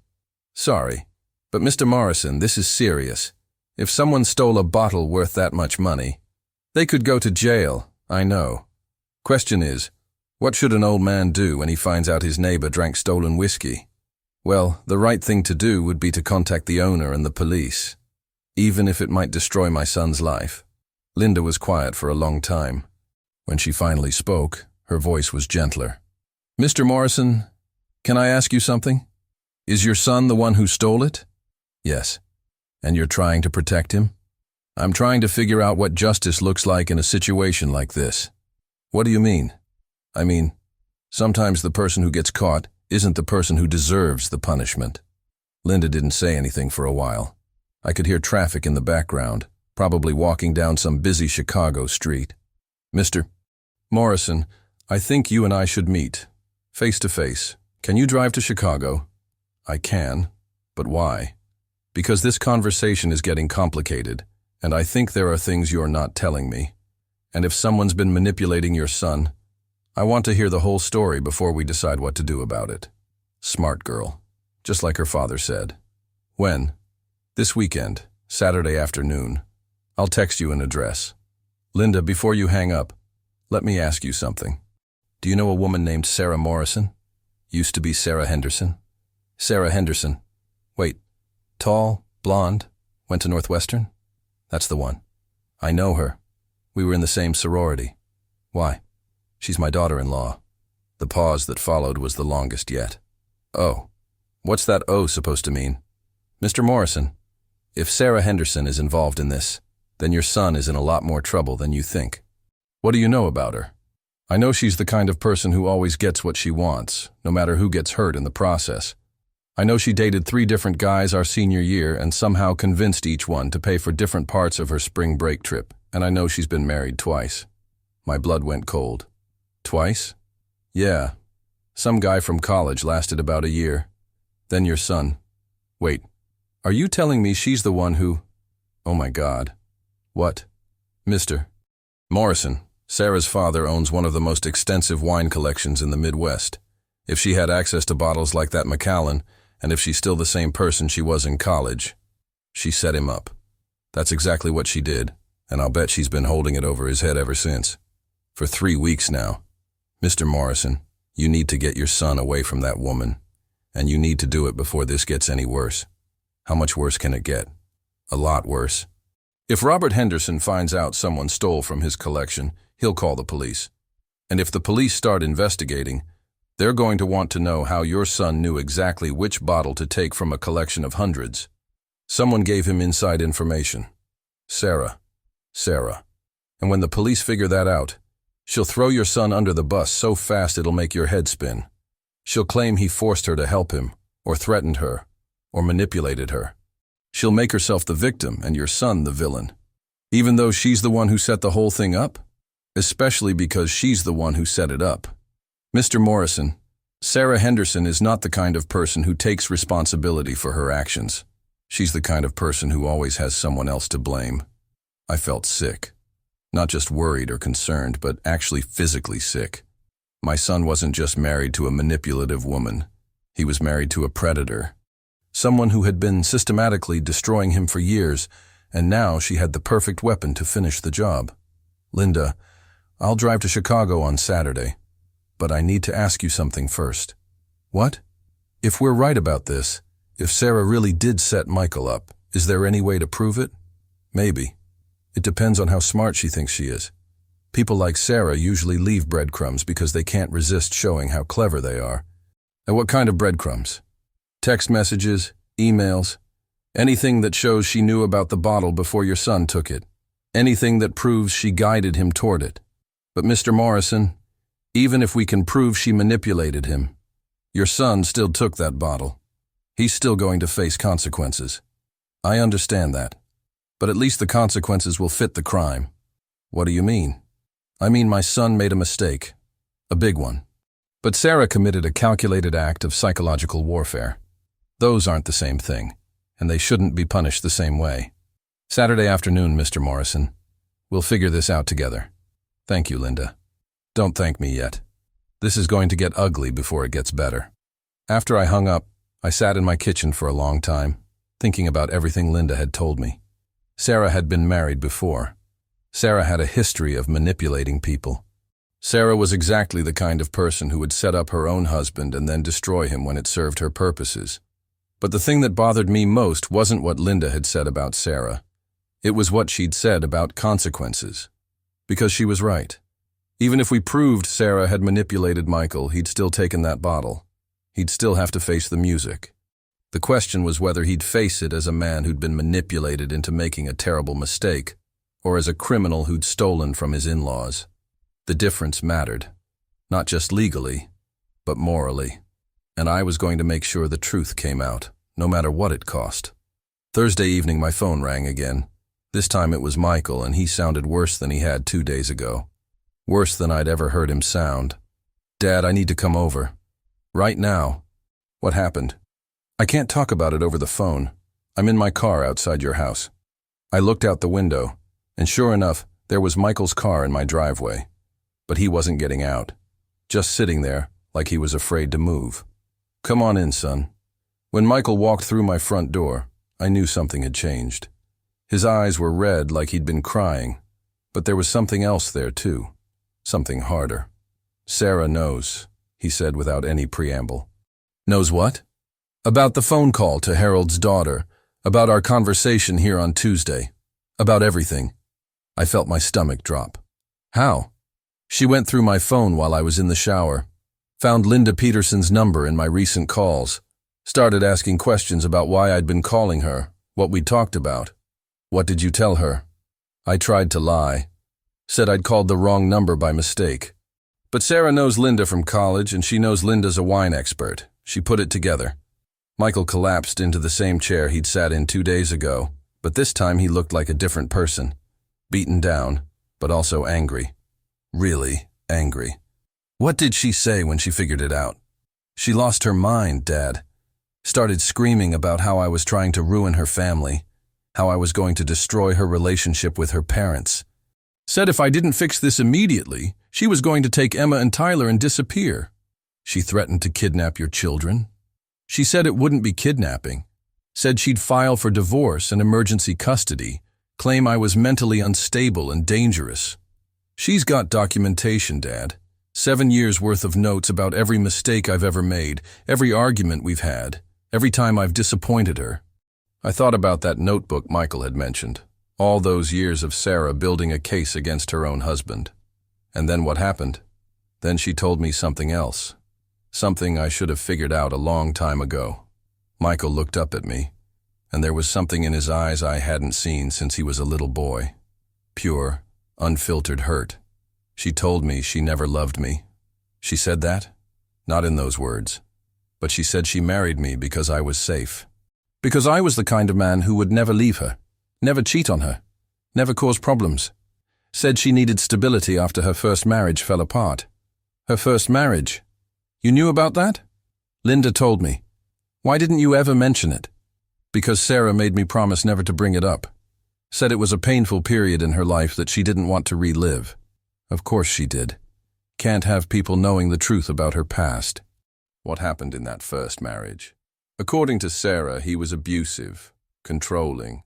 Sorry, but Mr. Morrison, this is serious. If someone stole a bottle worth that much money, they could go to jail, I know. Question is, what should an old man do when he finds out his neighbor drank stolen whiskey? Well, the right thing to do would be to contact the owner and the police, even if it might destroy my son's life. Linda was quiet for a long time. When she finally spoke, her voice was gentler. Mr. Morrison, can I ask you something? Is your son the one who stole it? Yes. And you're trying to protect him? I'm trying to figure out what justice looks like in a situation like this. What do you mean? I mean, sometimes the person who gets caught isn't the person who deserves the punishment. Linda didn't say anything for a while. I could hear traffic in the background, probably walking down some busy Chicago street. Mr. Morrison, I think you and I should meet, face to face. Can you drive to Chicago? I can, but why? Because this conversation is getting complicated, and I think there are things you're not telling me. And if someone's been manipulating your son, I want to hear the whole story before we decide what to do about it. Smart girl, just like her father said. When? This weekend, Saturday afternoon. I'll text you an address. Linda, before you hang up, let me ask you something. Do you know a woman named Sarah Morrison? Used to be Sarah Henderson. Sarah Henderson. Wait, tall, blonde, went to Northwestern? That's the one. I know her. We were in the same sorority. Why? She's my daughter-in-law. The pause that followed was the longest yet. Oh. What's that O supposed to mean? Mr. Morrison, if Sarah Henderson is involved in this, then your son is in a lot more trouble than you think. What do you know about her? I know she's the kind of person who always gets what she wants, no matter who gets hurt in the process. I know she dated 3 different guys our senior year and somehow convinced each one to pay for different parts of her spring break trip, and I know she's been married twice. My blood went cold. Twice? Yeah. Some guy from college lasted about a year. Then your son. Wait, are you telling me she's the one who… Oh my God. What? Mr. Morrison, Sarah's father owns one of the most extensive wine collections in the Midwest. If she had access to bottles like that Macallan, and if she's still the same person she was in college, she set him up. That's exactly what she did, and I'll bet she's been holding it over his head ever since. For 3 weeks now. Mr. Morrison, you need to get your son away from that woman, and you need to do it before this gets any worse. How much worse can it get? A lot worse. If Robert Henderson finds out someone stole from his collection, he'll call the police. And if the police start investigating, they're going to want to know how your son knew exactly which bottle to take from a collection of hundreds. Someone gave him inside information. Sarah. And when the police figure that out, she'll throw your son under the bus so fast it'll make your head spin. She'll claim he forced her to help him, or threatened her, or manipulated her. She'll make herself the victim and your son the villain, even though she's the one who set the whole thing up, especially because she's the one who set it up. Mr. Morrison, Sarah Henderson is not the kind of person who takes responsibility for her actions. She's the kind of person who always has someone else to blame. I felt sick. Not just worried or concerned, but actually physically sick. My son wasn't just married to a manipulative woman. He was married to a predator. Someone who had been systematically destroying him for years, and now she had the perfect weapon to finish the job. Linda, I'll drive to Chicago on Saturday, but I need to ask you something first. What? If we're right about this, if Sarah really did set Michael up, is there any way to prove it? Maybe. It depends on how smart she thinks she is. People like Sarah usually leave breadcrumbs because they can't resist showing how clever they are. And what kind of breadcrumbs? Text messages, emails, anything that shows she knew about the bottle before your son took it. Anything that proves she guided him toward it. But Mr. Morrison, even if we can prove she manipulated him, your son still took that bottle. He's still going to face consequences. I understand that. But at least the consequences will fit the crime. What do you mean? I mean my son made a mistake. A big one. But Sarah committed a calculated act of psychological warfare. Those aren't the same thing, and they shouldn't be punished the same way. Saturday afternoon, Mr. Morrison. We'll figure this out together. Thank you, Linda. Don't thank me yet. This is going to get ugly before it gets better. After I hung up, I sat in my kitchen for a long time, thinking about everything Linda had told me. Sarah had been married before. Sarah had a history of manipulating people. Sarah was exactly the kind of person who would set up her own husband and then destroy him when it served her purposes. But the thing that bothered me most wasn't what Linda had said about Sarah. It was what she'd said about consequences. Because she was right. Even if we proved Sarah had manipulated Michael, he'd still taken that bottle. He'd still have to face the music. The question was whether he'd face it as a man who'd been manipulated into making a terrible mistake, or as a criminal who'd stolen from his in-laws. The difference mattered, not just legally, but morally. And I was going to make sure the truth came out, no matter what it cost. Thursday evening my phone rang again. This time it was Michael, and he sounded worse than he had 2 days ago. Worse than I'd ever heard him sound. Dad, I need to come over. Right now. What happened? I can't talk about it over the phone. I'm in my car outside your house. I looked out the window, and sure enough, there was Michael's car in my driveway. But he wasn't getting out. Just sitting there, like he was afraid to move. Come on in, son. When Michael walked through my front door, I knew something had changed. His eyes were red like he'd been crying, but there was something else there too. Something harder. Sarah knows, he said without any preamble. Knows what? About the phone call to Harold's daughter, about our conversation here on Tuesday, about everything. I felt my stomach drop. How? She went through my phone while I was in the shower, found Linda Peterson's number in my recent calls, started asking questions about why I'd been calling her, what we'd talked about. What did you tell her? I tried to lie. Said I'd called the wrong number by mistake. But Sarah knows Linda from college, and she knows Linda's a wine expert. She put it together. Michael collapsed into the same chair he'd sat in 2 days ago, but this time he looked like a different person. Beaten down, but also angry. Really angry. What did she say when she figured it out? She lost her mind, Dad. Started screaming about how I was trying to ruin her family, how I was going to destroy her relationship with her parents. Said if I didn't fix this immediately, she was going to take Emma and Tyler and disappear. She threatened to kidnap your children. She said it wouldn't be kidnapping. Said she'd file for divorce and emergency custody, claim I was mentally unstable and dangerous. She's got documentation, Dad. 7 years worth of notes about every mistake I've ever made, every argument we've had, every time I've disappointed her. I thought about that notebook Michael had mentioned, all those years of Sarah building a case against her own husband. And then what happened? Then she told me something else. Something I should have figured out a long time ago. Michael looked up at me, and there was something in his eyes I hadn't seen since he was a little boy. Pure, unfiltered hurt. She told me she never loved me. She said that? Not in those words. But she said she married me because I was safe. Because I was the kind of man who would never leave her, never cheat on her, never cause problems. Said she needed stability after her first marriage fell apart. Her first marriage. You knew about that? Linda told me. Why didn't you ever mention it? Because Sarah made me promise never to bring it up. Said it was a painful period in her life that she didn't want to relive. Of course she did. Can't have people knowing the truth about her past. What happened in that first marriage? According to Sarah, he was abusive, controlling,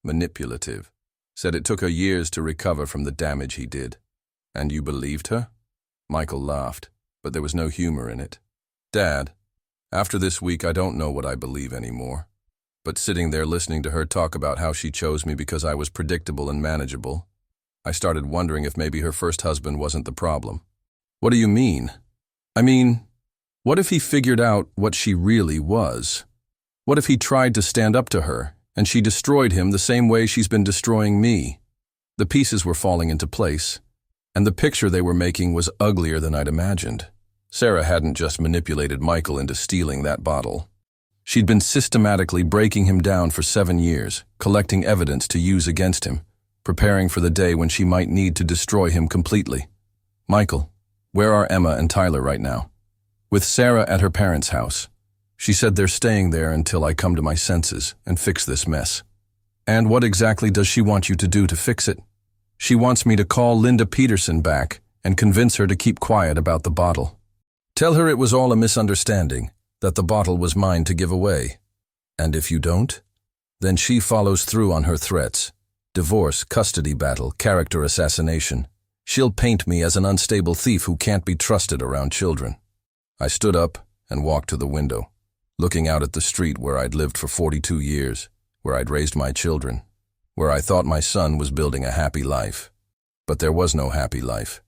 manipulative. Said it took her years to recover from the damage he did. And you believed her? Michael laughed, but there was no humor in it. Dad, after this week I don't know what I believe anymore. But sitting there listening to her talk about how she chose me because I was predictable and manageable, I started wondering if maybe her first husband wasn't the problem. What do you mean? I mean, what if he figured out what she really was? What if he tried to stand up to her, and she destroyed him the same way she's been destroying me? The pieces were falling into place, and the picture they were making was uglier than I'd imagined. Sarah hadn't just manipulated Michael into stealing that bottle. She'd been systematically breaking him down for 7 years, collecting evidence to use against him, preparing for the day when she might need to destroy him completely. Michael, where are Emma and Tyler right now? With Sarah at her parents' house. She said they're staying there until I come to my senses and fix this mess. And what exactly does she want you to do to fix it? She wants me to call Linda Peterson back and convince her to keep quiet about the bottle. Tell her it was all a misunderstanding, that the bottle was mine to give away. And if you don't, then she follows through on her threats. Divorce, custody battle, character assassination. She'll paint me as an unstable thief who can't be trusted around children. I stood up and walked to the window, looking out at the street where I'd lived for 42 years, where I'd raised my children, where I thought my son was building a happy life. But there was no happy life.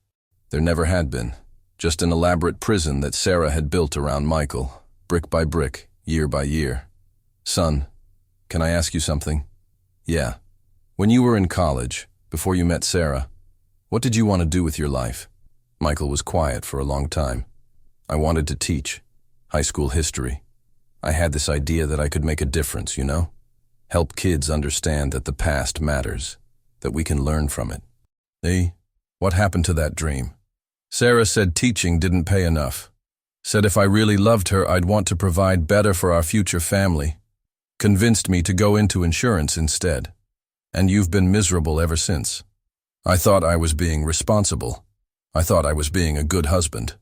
There never had been. Just an elaborate prison that Sarah had built around Michael, brick by brick, year by year. Son, can I ask you something? Yeah. When you were in college, before you met Sarah, what did you want to do with your life? Michael was quiet for a long time. I wanted to teach. High school history. I had this idea that I could make a difference, you know? Help kids understand that the past matters, that we can learn from it. Hey, what happened to that dream? Sarah said teaching didn't pay enough. Said if I really loved her, I'd want to provide better for our future family. Convinced me to go into insurance instead. And you've been miserable ever since. I thought I was being responsible. I thought I was being a good husband.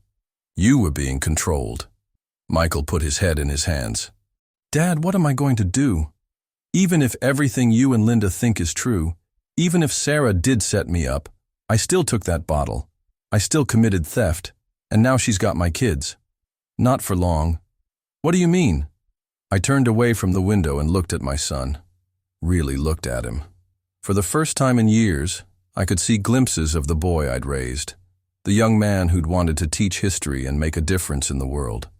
You were being controlled. Michael put his head in his hands. Dad, what am I going to do? Even if everything you and Linda think is true, even if Sarah did set me up, I still took that bottle. I still committed theft, and now she's got my kids. Not for long. What do you mean? I turned away from the window and looked at my son. Really looked at him. For the first time in years, I could see glimpses of the boy I'd raised, the young man who'd wanted to teach history and make a difference in the world.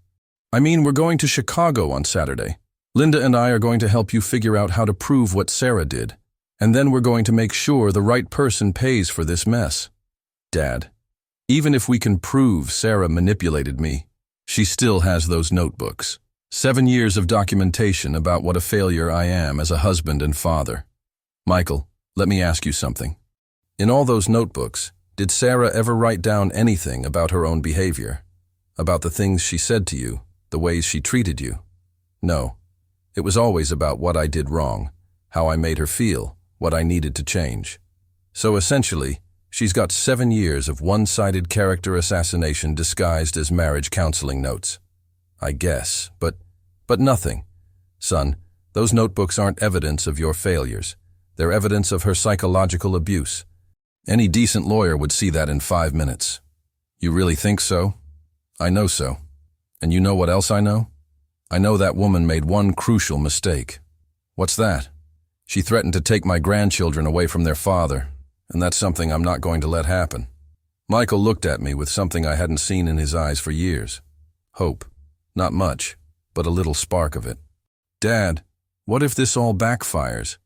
I mean, we're going to Chicago on Saturday. Linda and I are going to help you figure out how to prove what Sarah did, and then we're going to make sure the right person pays for this mess. Dad, even if we can prove Sarah manipulated me, she still has those notebooks. 7 years of documentation about what a failure I am as a husband and father. Michael, let me ask you something. In all those notebooks, did Sarah ever write down anything about her own behavior? About the things she said to you, the ways she treated you? No. It was always about what I did wrong, how I made her feel, what I needed to change. So essentially, she's got 7 years of one-sided character assassination disguised as marriage counseling notes. I guess, but nothing. Son, those notebooks aren't evidence of your failures. They're evidence of her psychological abuse. Any decent lawyer would see that in 5 minutes. You really think so? I know so. And you know what else I know? I know that woman made one crucial mistake. What's that? She threatened to take my grandchildren away from their father, and that's something I'm not going to let happen. Michael looked at me with something I hadn't seen in his eyes for years. Hope. Not much, but a little spark of it. Dad, what if this all backfires?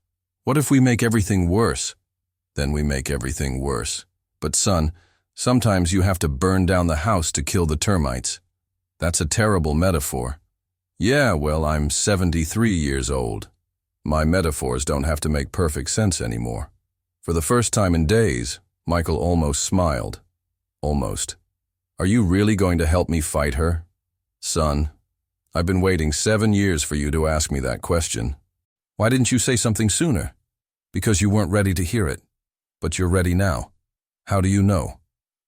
What if we make everything worse? Then we make everything worse. But son, sometimes you have to burn down the house to kill the termites. That's a terrible metaphor. Yeah, well, I'm 73 years old. My metaphors don't have to make perfect sense anymore. For the first time in days, Michael almost smiled. Almost. Are you really going to help me fight her? Son, I've been waiting 7 years for you to ask me that question. Why didn't you say something sooner? Because you weren't ready to hear it. But you're ready now. How do you know?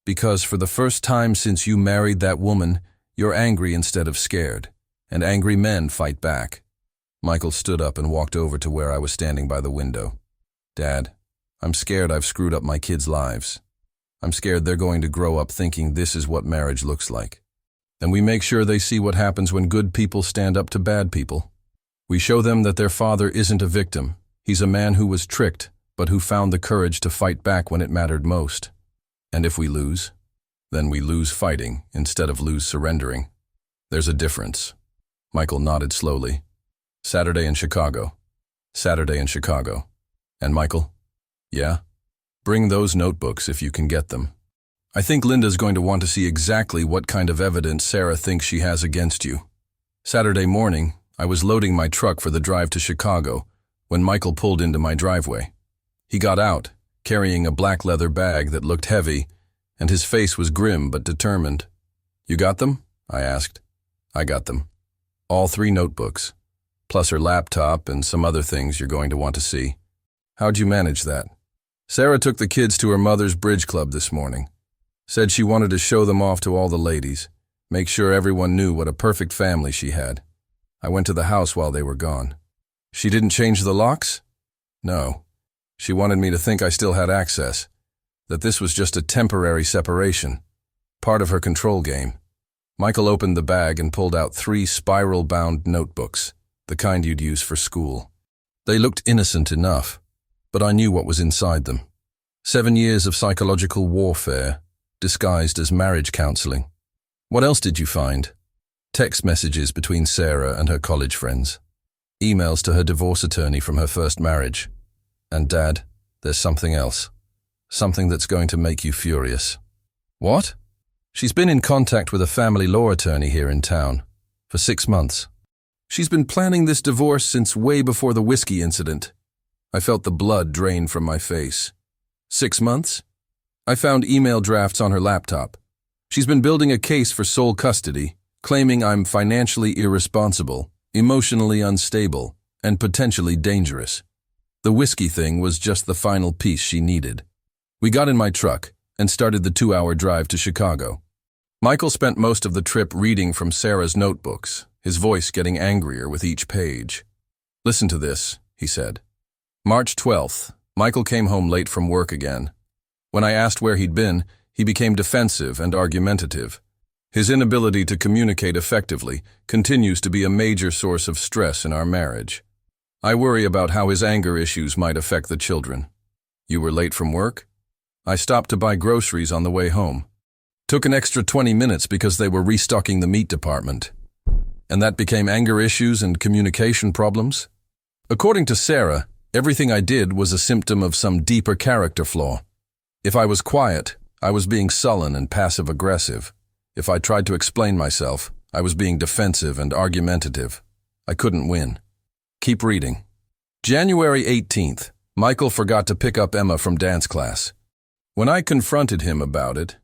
Because for the first time since you married that woman, you're angry instead of scared. And angry men fight back. Michael stood up and walked over to where I was standing by the window. Dad, I'm scared I've screwed up my kids' lives. I'm scared they're going to grow up thinking this is what marriage looks like. And we make sure they see what happens when good people stand up to bad people. We show them that their father isn't a victim. He's a man who was tricked, but who found the courage to fight back when it mattered most. And if we lose, then we lose fighting instead of lose surrendering. There's a difference. Michael nodded slowly. Saturday in Chicago. Saturday in Chicago. And Michael? Yeah? Bring those notebooks if you can get them. I think Linda's going to want to see exactly what kind of evidence Sarah thinks she has against you. Saturday morning, I was loading my truck for the drive to Chicago when Michael pulled into my driveway. He got out, carrying a black leather bag that looked heavy, and his face was grim but determined. You got them? I asked. I got them. All 3 notebooks, plus her laptop and some other things you're going to want to see. How'd you manage that? Sarah took the kids to her mother's bridge club this morning. Said she wanted to show them off to all the ladies, make sure everyone knew what a perfect family she had. I went to the house while they were gone. She didn't change the locks? No. She wanted me to think I still had access, that this was just a temporary separation, part of her control game. Michael opened the bag and pulled out 3 spiral-bound notebooks, the kind you'd use for school. They looked innocent enough, but I knew what was inside them. 7 years of psychological warfare, disguised as marriage counseling. What else did you find? Text messages between Sarah and her college friends. Emails to her divorce attorney from her first marriage. And Dad, there's something else. Something that's going to make you furious. What? She's been in contact with a family law attorney here in town for 6 months. She's been planning this divorce since way before the Whisky incident. I felt the blood drain from my face. 6 months? I found email drafts on her laptop. She's been building a case for sole custody, claiming I'm financially irresponsible, emotionally unstable, and potentially dangerous. The Whisky thing was just the final piece she needed. We got in my truck and started the 2-hour drive to Chicago. Michael spent most of the trip reading from Sarah's notebooks, his voice getting angrier with each page. Listen to this, he said. March 12th, Michael came home late from work again. When I asked where he'd been, he became defensive and argumentative. His inability to communicate effectively continues to be a major source of stress in our marriage. I worry about how his anger issues might affect the children. You were late from work? I stopped to buy groceries on the way home. Took an extra 20 minutes because they were restocking the meat department. And that became anger issues and communication problems? According to Sarah, everything I did was a symptom of some deeper character flaw. If I was quiet, I was being sullen and passive-aggressive. If I tried to explain myself, I was being defensive and argumentative. I couldn't win. Keep reading. January 18th, Michael forgot to pick up Emma from dance class. When I confronted him about it,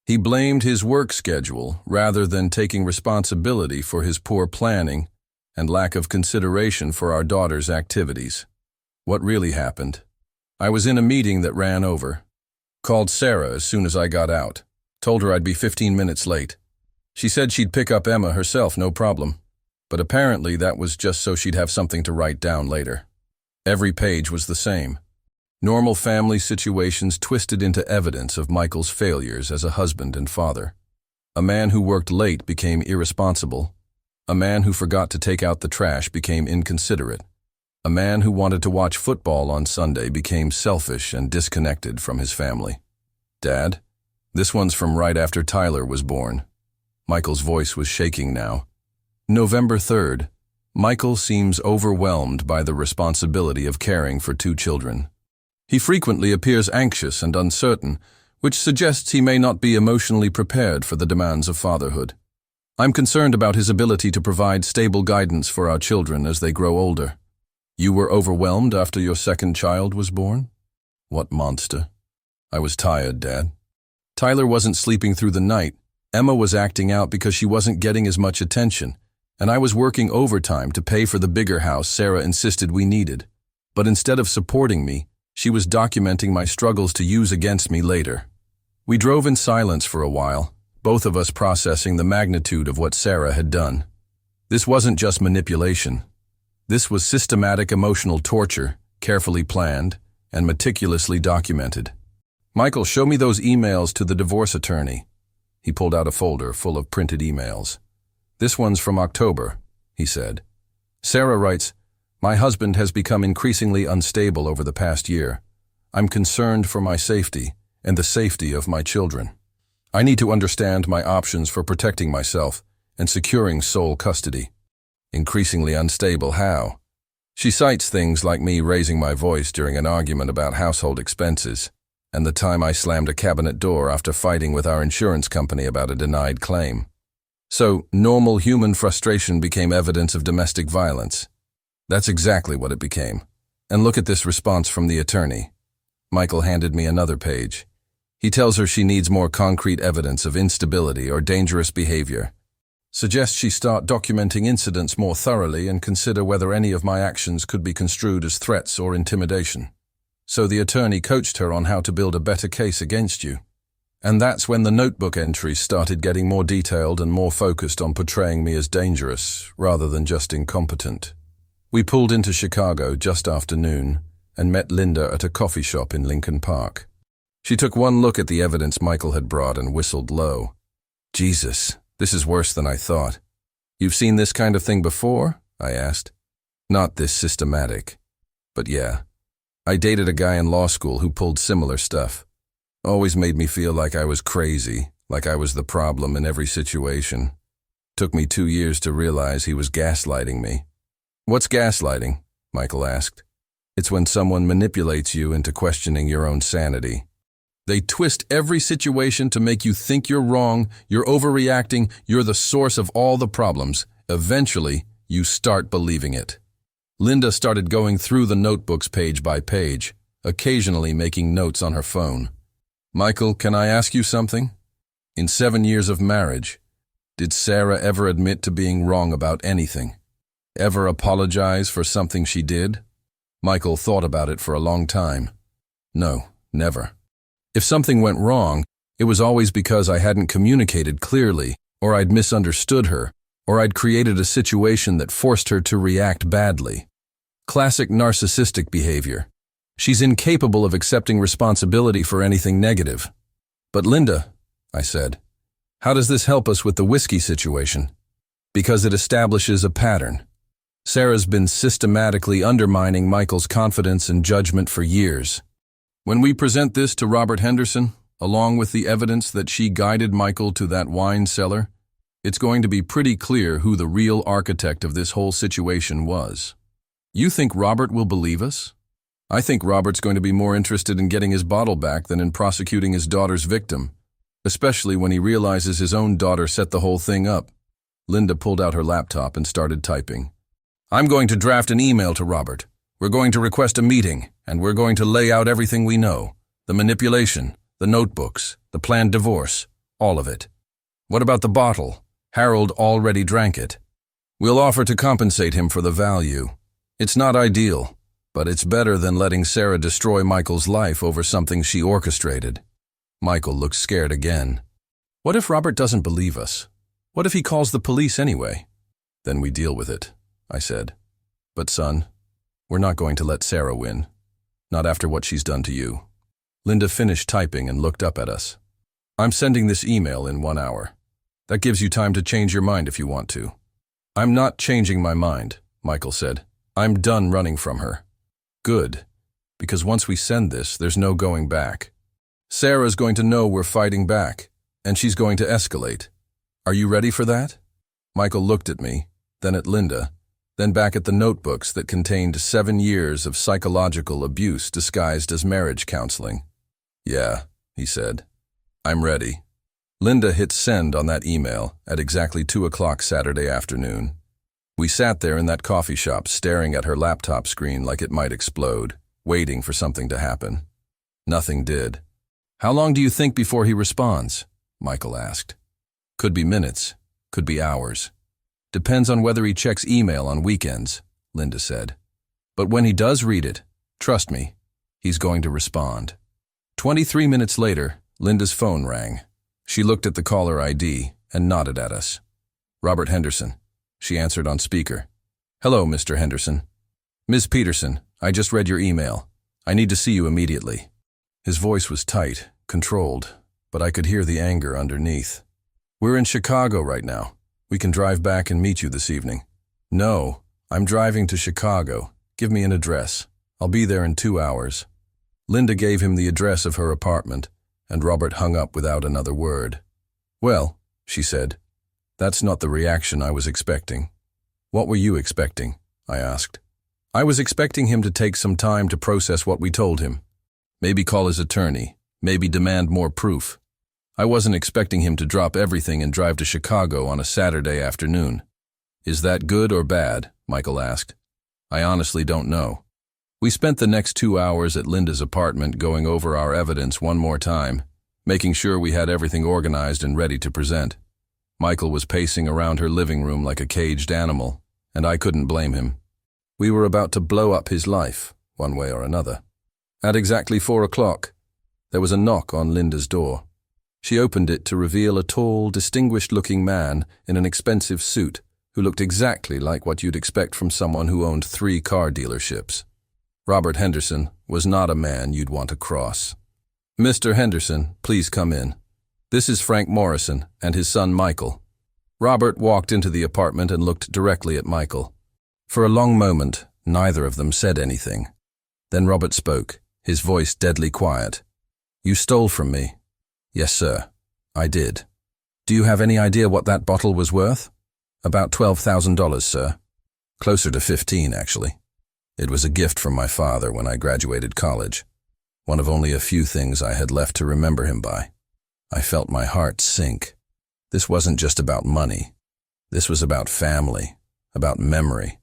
he blamed his work schedule rather than taking responsibility for his poor planning and lack of consideration for our daughter's activities. What really happened? I was in a meeting that ran over. Called Sarah as soon as I got out. Told her I'd be 15 minutes late. She said she'd pick up Emma herself, no problem. But apparently that was just so she'd have something to write down later. Every page was the same. Normal family situations twisted into evidence of Michael's failures as a husband and father. A man who worked late became irresponsible. A man who forgot to take out the trash became inconsiderate. A man who wanted to watch football on Sunday became selfish and disconnected from his family. Dad, this one's from right after Tyler was born. Michael's voice was shaking now. November 3rd. Michael seems overwhelmed by the responsibility of caring for 2 children. He frequently appears anxious and uncertain, which suggests he may not be emotionally prepared for the demands of fatherhood. I'm concerned about his ability to provide stable guidance for our children as they grow older. You were overwhelmed after your 2nd child was born? What monster. I was tired, Dad. Tyler wasn't sleeping through the night. Emma was acting out because she wasn't getting as much attention, and I was working overtime to pay for the bigger house Sarah insisted we needed. But instead of supporting me, she was documenting my struggles to use against me later. We drove in silence for a while, both of us processing the magnitude of what Sarah had done. This wasn't just manipulation. This was systematic emotional torture, carefully planned and meticulously documented. Michael, show me those emails to the divorce attorney. He pulled out a folder full of printed emails. This one's from October, he said. Sarah writes, my husband has become increasingly unstable over the past year. I'm concerned for my safety and the safety of my children. I need to understand my options for protecting myself and securing sole custody. Increasingly unstable how? She cites things like me raising my voice during an argument about household expenses, and the time I slammed a cabinet door after fighting with our insurance company about a denied claim. So, normal human frustration became evidence of domestic violence. That's exactly what it became. And look at this response from the attorney. Michael handed me another page. He tells her she needs more concrete evidence of instability or dangerous behavior. Suggests she start documenting incidents more thoroughly and consider whether any of my actions could be construed as threats or intimidation. So the attorney coached her on how to build a better case against you. And that's when the notebook entries started getting more detailed and more focused on portraying me as dangerous rather than just incompetent. We pulled into Chicago just after noon and met Linda at a coffee shop in Lincoln Park. She took one look at the evidence Michael had brought and whistled low. Jesus, this is worse than I thought. You've seen this kind of thing before? I asked. Not this systematic. But yeah, I dated a guy in law school who pulled similar stuff. Always made me feel like I was crazy, like I was the problem in every situation. Took me 2 years to realize he was gaslighting me. What's gaslighting? Michael asked. It's when someone manipulates you into questioning your own sanity. They twist every situation to make you think you're wrong, you're overreacting, you're the source of all the problems. Eventually, you start believing it. Linda started going through the notebooks page by page, occasionally making notes on her phone. Michael, can I ask you something? In 7 years of marriage, did Sarah ever admit to being wrong about anything? Ever apologize for something she did? Michael thought about it for a long time. No, never. If something went wrong, it was always because I hadn't communicated clearly, or I'd misunderstood her, or I'd created a situation that forced her to react badly. Classic narcissistic behavior. She's incapable of accepting responsibility for anything negative. But Linda, I said, how does this help us with the whiskey situation? Because it establishes a pattern. Sarah's been systematically undermining Michael's confidence and judgment for years. When we present this to Robert Henderson, along with the evidence that she guided Michael to that wine cellar, it's going to be pretty clear who the real architect of this whole situation was. You think Robert will believe us? I think Robert's going to be more interested in getting his bottle back than in prosecuting his daughter's victim, especially when he realizes his own daughter set the whole thing up. Linda pulled out her laptop and started typing. I'm going to draft an email to Robert. We're going to request a meeting, and we're going to lay out everything we know. The manipulation, the notebooks, the planned divorce, all of it. What about the bottle? Harold already drank it. We'll offer to compensate him for the value. It's not ideal, but it's better than letting Sarah destroy Michael's life over something she orchestrated. Michael looked scared again. What if Robert doesn't believe us? What if he calls the police anyway? Then we deal with it, I said. But son, we're not going to let Sarah win. Not after what she's done to you. Linda finished typing and looked up at us. I'm sending this email in 1 hour. That gives you time to change your mind if you want to. I'm not changing my mind, Michael said. I'm done running from her. Good, because once we send this, there's no going back. Sarah's going to know we're fighting back, and she's going to escalate. Are you ready for that? Michael looked at me, then at Linda, then back at the notebooks that contained 7 years of psychological abuse disguised as marriage counseling. Yeah, he said. I'm ready. Linda hit send on that email at exactly 2 o'clock Saturday afternoon. We sat there in that coffee shop staring at her laptop screen like it might explode, waiting for something to happen. Nothing did. How long do you think before he responds? Michael asked. Could be minutes, could be hours. Depends on whether he checks email on weekends, Linda said. But when he does read it, trust me, he's going to respond. 23 minutes later, Linda's phone rang. She looked at the caller ID and nodded at us. Robert Henderson. She answered on speaker. Hello, Mr. Henderson. Ms. Peterson, I just read your email. I need to see you immediately. His voice was tight, controlled, but I could hear the anger underneath. We're in Chicago right now. We can drive back and meet you this evening. No, I'm driving to Chicago. Give me an address. I'll be there in 2 hours. Linda gave him the address of her apartment, and Robert hung up without another word. Well, she said, that's not the reaction I was expecting. What were you expecting? I asked. I was expecting him to take some time to process what we told him. Maybe call his attorney, maybe demand more proof. I wasn't expecting him to drop everything and drive to Chicago on a Saturday afternoon. Is that good or bad? Michael asked. I honestly don't know. We spent the next 2 hours at Linda's apartment going over our evidence one more time, making sure we had everything organized and ready to present. Michael was pacing around her living room like a caged animal, and I couldn't blame him. We were about to blow up his life, one way or another. At exactly 4 o'clock, there was a knock on Linda's door. She opened it to reveal a tall, distinguished-looking man in an expensive suit who looked exactly like what you'd expect from someone who owned 3 car dealerships. Robert Henderson was not a man you'd want to cross. Mr. Henderson, please come in. This is Frank Morrison and his son Michael. Robert walked into the apartment and looked directly at Michael. For a long moment, neither of them said anything. Then Robert spoke, his voice deadly quiet. You stole from me. Yes, sir. I did. Do you have any idea what that bottle was worth? About $12,000, sir. Closer to 15, actually. It was a gift from my father when I graduated college. One of only a few things I had left to remember him by. I felt my heart sink. This wasn't just about money. This was about family, about memory,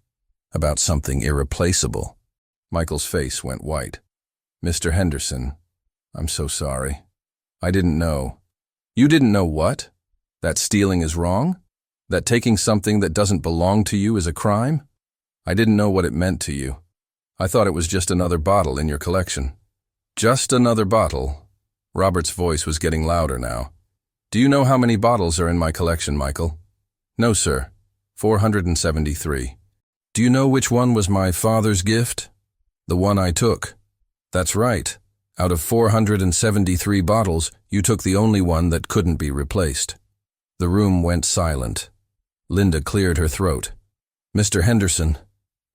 about something irreplaceable. Michael's face went white. Mr. Henderson, I'm so sorry. I didn't know. You didn't know what? That stealing is wrong? That taking something that doesn't belong to you is a crime? I didn't know what it meant to you. I thought it was just another bottle in your collection. Just another bottle. Robert's voice was getting louder now. Do you know how many bottles are in my collection, Michael? No, sir. 473. Do you know which one was my father's gift? The one I took. That's right. Out of 473 bottles, you took the only one that couldn't be replaced. The room went silent. Linda cleared her throat. Mr. Henderson,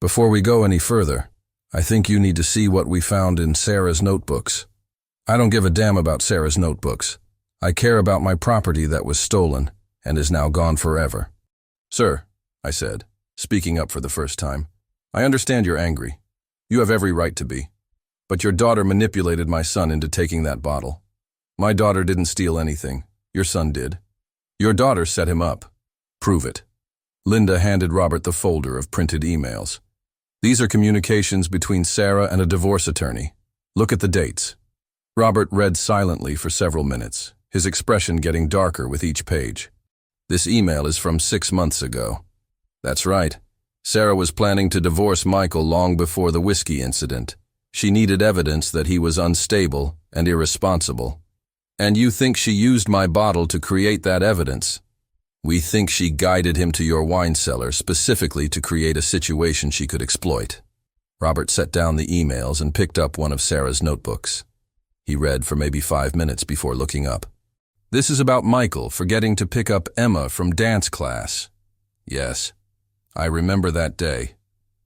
before we go any further, I think you need to see what we found in Sarah's notebooks. I don't give a damn about Sarah's notebooks. I care about my property that was stolen and is now gone forever. Sir, I said, speaking up for the first time, I understand you're angry. You have every right to be. But your daughter manipulated my son into taking that bottle. My daughter didn't steal anything. Your son did. Your daughter set him up. Prove it. Linda handed Robert the folder of printed emails. These are communications between Sarah and a divorce attorney. Look at the dates. Robert read silently for several minutes, his expression getting darker with each page. This email is from 6 months ago. That's right. Sarah was planning to divorce Michael long before the whiskey incident. She needed evidence that he was unstable and irresponsible. And you think she used my bottle to create that evidence? We think she guided him to your wine cellar specifically to create a situation she could exploit. Robert set down the emails and picked up one of Sarah's notebooks. He read for maybe 5 minutes before looking up. This is about Michael forgetting to pick up Emma from dance class. Yes, I remember that day.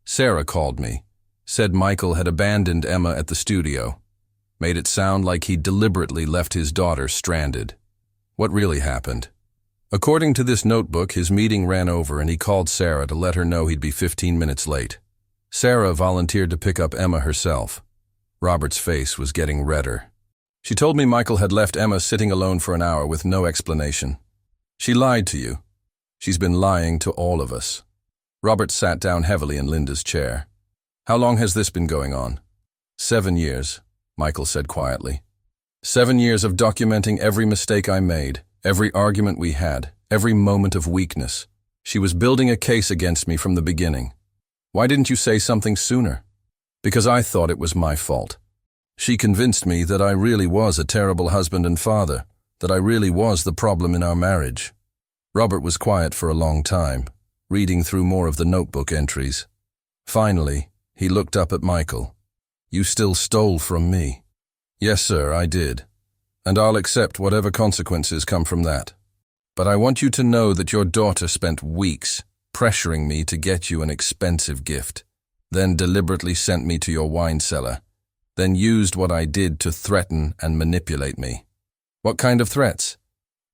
Sarah called me, said Michael had abandoned Emma at the studio, made it sound like he deliberately left his daughter stranded. What really happened? According to this notebook, his meeting ran over and he called Sarah to let her know he'd be 15 minutes late. Sarah volunteered to pick up Emma herself. Robert's face was getting redder. She told me Michael had left Emma sitting alone for an hour with no explanation. She lied to you. She's been lying to all of us. Robert sat down heavily in Linda's chair. How long has this been going on? 7 years, Michael said quietly. 7 years of documenting every mistake I made, every argument we had, every moment of weakness. She was building a case against me from the beginning. Why didn't you say something sooner? Because I thought it was my fault. She convinced me that I really was a terrible husband and father, that I really was the problem in our marriage. Robert was quiet for a long time, reading through more of the notebook entries. Finally, he looked up at Michael. You still stole from me. Yes, sir, I did. And I'll accept whatever consequences come from that. But I want you to know that your daughter spent weeks pressuring me to get you an expensive gift, then deliberately sent me to your wine cellar, then used what I did to threaten and manipulate me. What kind of threats?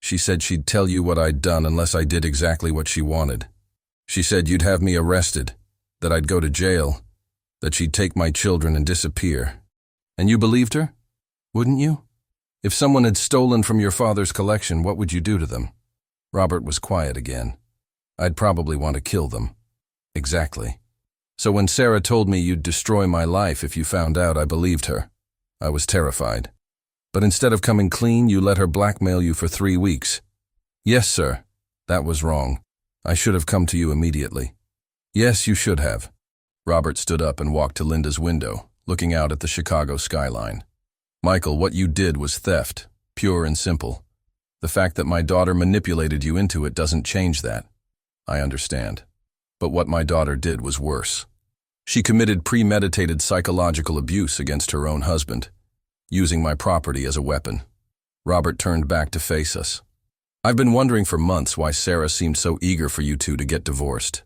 She said she'd tell you what I'd done unless I did exactly what she wanted. She said you'd have me arrested, that I'd go to jail, that she'd take my children and disappear. And you believed her? Wouldn't you? If someone had stolen from your father's collection, what would you do to them? Robert was quiet again. I'd probably want to kill them. Exactly. So when Sarah told me you'd destroy my life if you found out, I believed her. I was terrified. But instead of coming clean, you let her blackmail you for 3 weeks. Yes, sir. That was wrong. I should have come to you immediately. Yes, you should have. Robert stood up and walked to Linda's window, looking out at the Chicago skyline. Michael, what you did was theft, pure and simple. The fact that my daughter manipulated you into it doesn't change that. I understand. But what my daughter did was worse. She committed premeditated psychological abuse against her own husband, using my property as a weapon. Robert turned back to face us. I've been wondering for months why Sarah seemed so eager for you two to get divorced.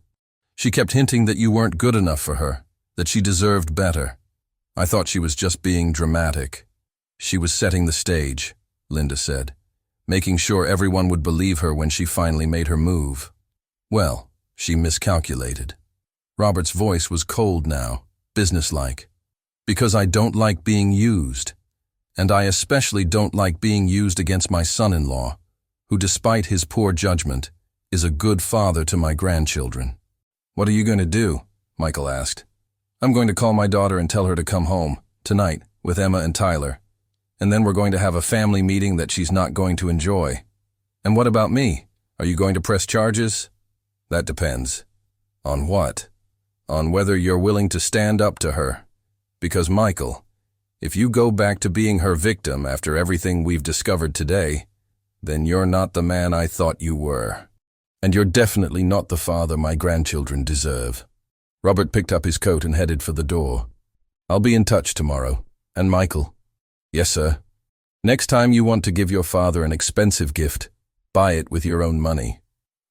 She kept hinting that you weren't good enough for her, that she deserved better. I thought she was just being dramatic. She was setting the stage, Linda said, making sure everyone would believe her when she finally made her move. Well, she miscalculated. Robert's voice was cold now, businesslike. Because I don't like being used. And I especially don't like being used against my son-in-law, who, despite his poor judgment, is a good father to my grandchildren. What are you going to do? Michael asked. I'm going to call my daughter and tell her to come home, tonight, with Emma and Tyler. And then we're going to have a family meeting that she's not going to enjoy. And what about me? Are you going to press charges? That depends. On what? On whether you're willing to stand up to her. Because, Michael, if you go back to being her victim after everything we've discovered today, then you're not the man I thought you were. And you're definitely not the father my grandchildren deserve. Robert picked up his coat and headed for the door. I'll be in touch tomorrow. And Michael? Yes, sir. Next time you want to give your father an expensive gift, buy it with your own money.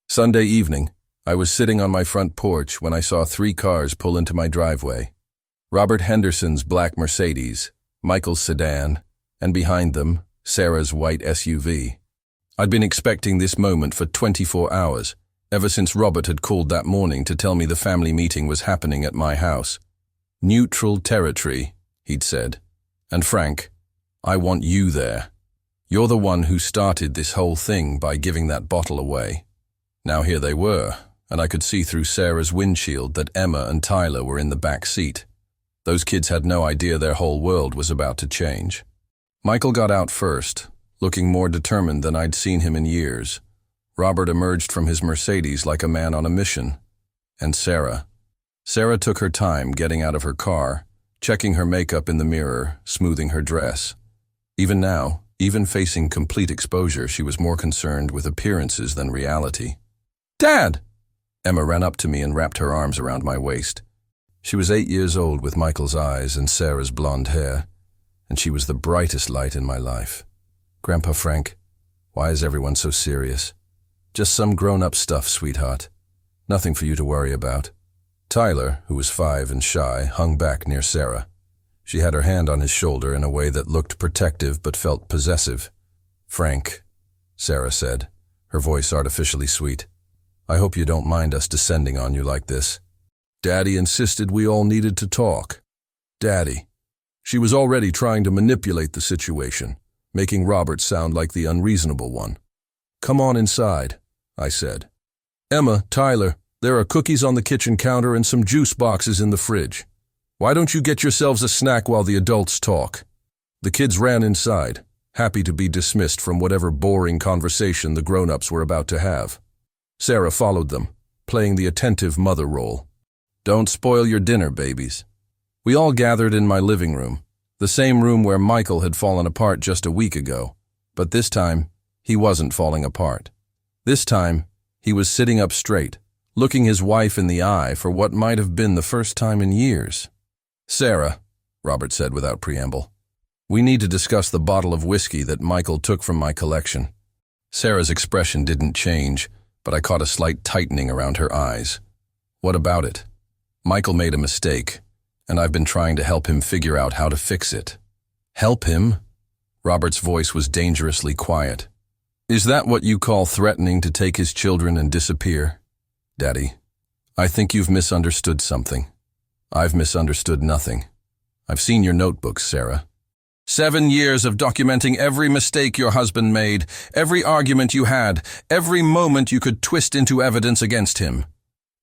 Sunday evening, I was sitting on my front porch when I saw 3 cars pull into my driveway. Robert Henderson's black Mercedes, Michael's sedan, and behind them, Sarah's white SUV. I'd been expecting this moment for 24 hours, ever since Robert had called that morning to tell me the family meeting was happening at my house. Neutral territory, he'd said. And Frank, I want you there. You're the one who started this whole thing by giving that bottle away. Now here they were, and I could see through Sarah's windshield that Emma and Tyler were in the back seat. Those kids had no idea their whole world was about to change. Michael got out first, looking more determined than I'd seen him in years. Robert emerged from his Mercedes like a man on a mission. And Sarah took her time getting out of her car, checking her makeup in the mirror, smoothing her dress. Even now, even facing complete exposure, she was more concerned with appearances than reality. Dad! Emma ran up to me and wrapped her arms around my waist. She was 8 years old with Michael's eyes and Sarah's blonde hair, and she was the brightest light in my life. Grandpa Frank, why is everyone so serious? Just some grown-up stuff, sweetheart. Nothing for you to worry about. Tyler, who was 5 and shy, hung back near Sarah. She had her hand on his shoulder in a way that looked protective but felt possessive. Frank, Sarah said, her voice artificially sweet, I hope you don't mind us descending on you like this. Daddy insisted we all needed to talk. Daddy. She was already trying to manipulate the situation, making Robert sound like the unreasonable one. Come on inside, I said. Emma, Tyler, there are cookies on the kitchen counter and some juice boxes in the fridge. Why don't you get yourselves a snack while the adults talk? The kids ran inside, happy to be dismissed from whatever boring conversation the grown-ups were about to have. Sarah followed them, playing the attentive mother role. Don't spoil your dinner, babies. We all gathered in my living room, the same room where Michael had fallen apart just a week ago. But this time, he wasn't falling apart. This time, he was sitting up straight, looking his wife in the eye for what might have been the first time in years. Sarah, Robert said without preamble, we need to discuss the bottle of whiskey that Michael took from my collection. Sarah's expression didn't change, but I caught a slight tightening around her eyes. What about it? Michael made a mistake, and I've been trying to help him figure out how to fix it. Help him? Robert's voice was dangerously quiet. Is that what you call threatening to take his children and disappear? Daddy, I think you've misunderstood something. I've misunderstood nothing. I've seen your notebooks, Sarah. 7 years of documenting every mistake your husband made, every argument you had, every moment you could twist into evidence against him.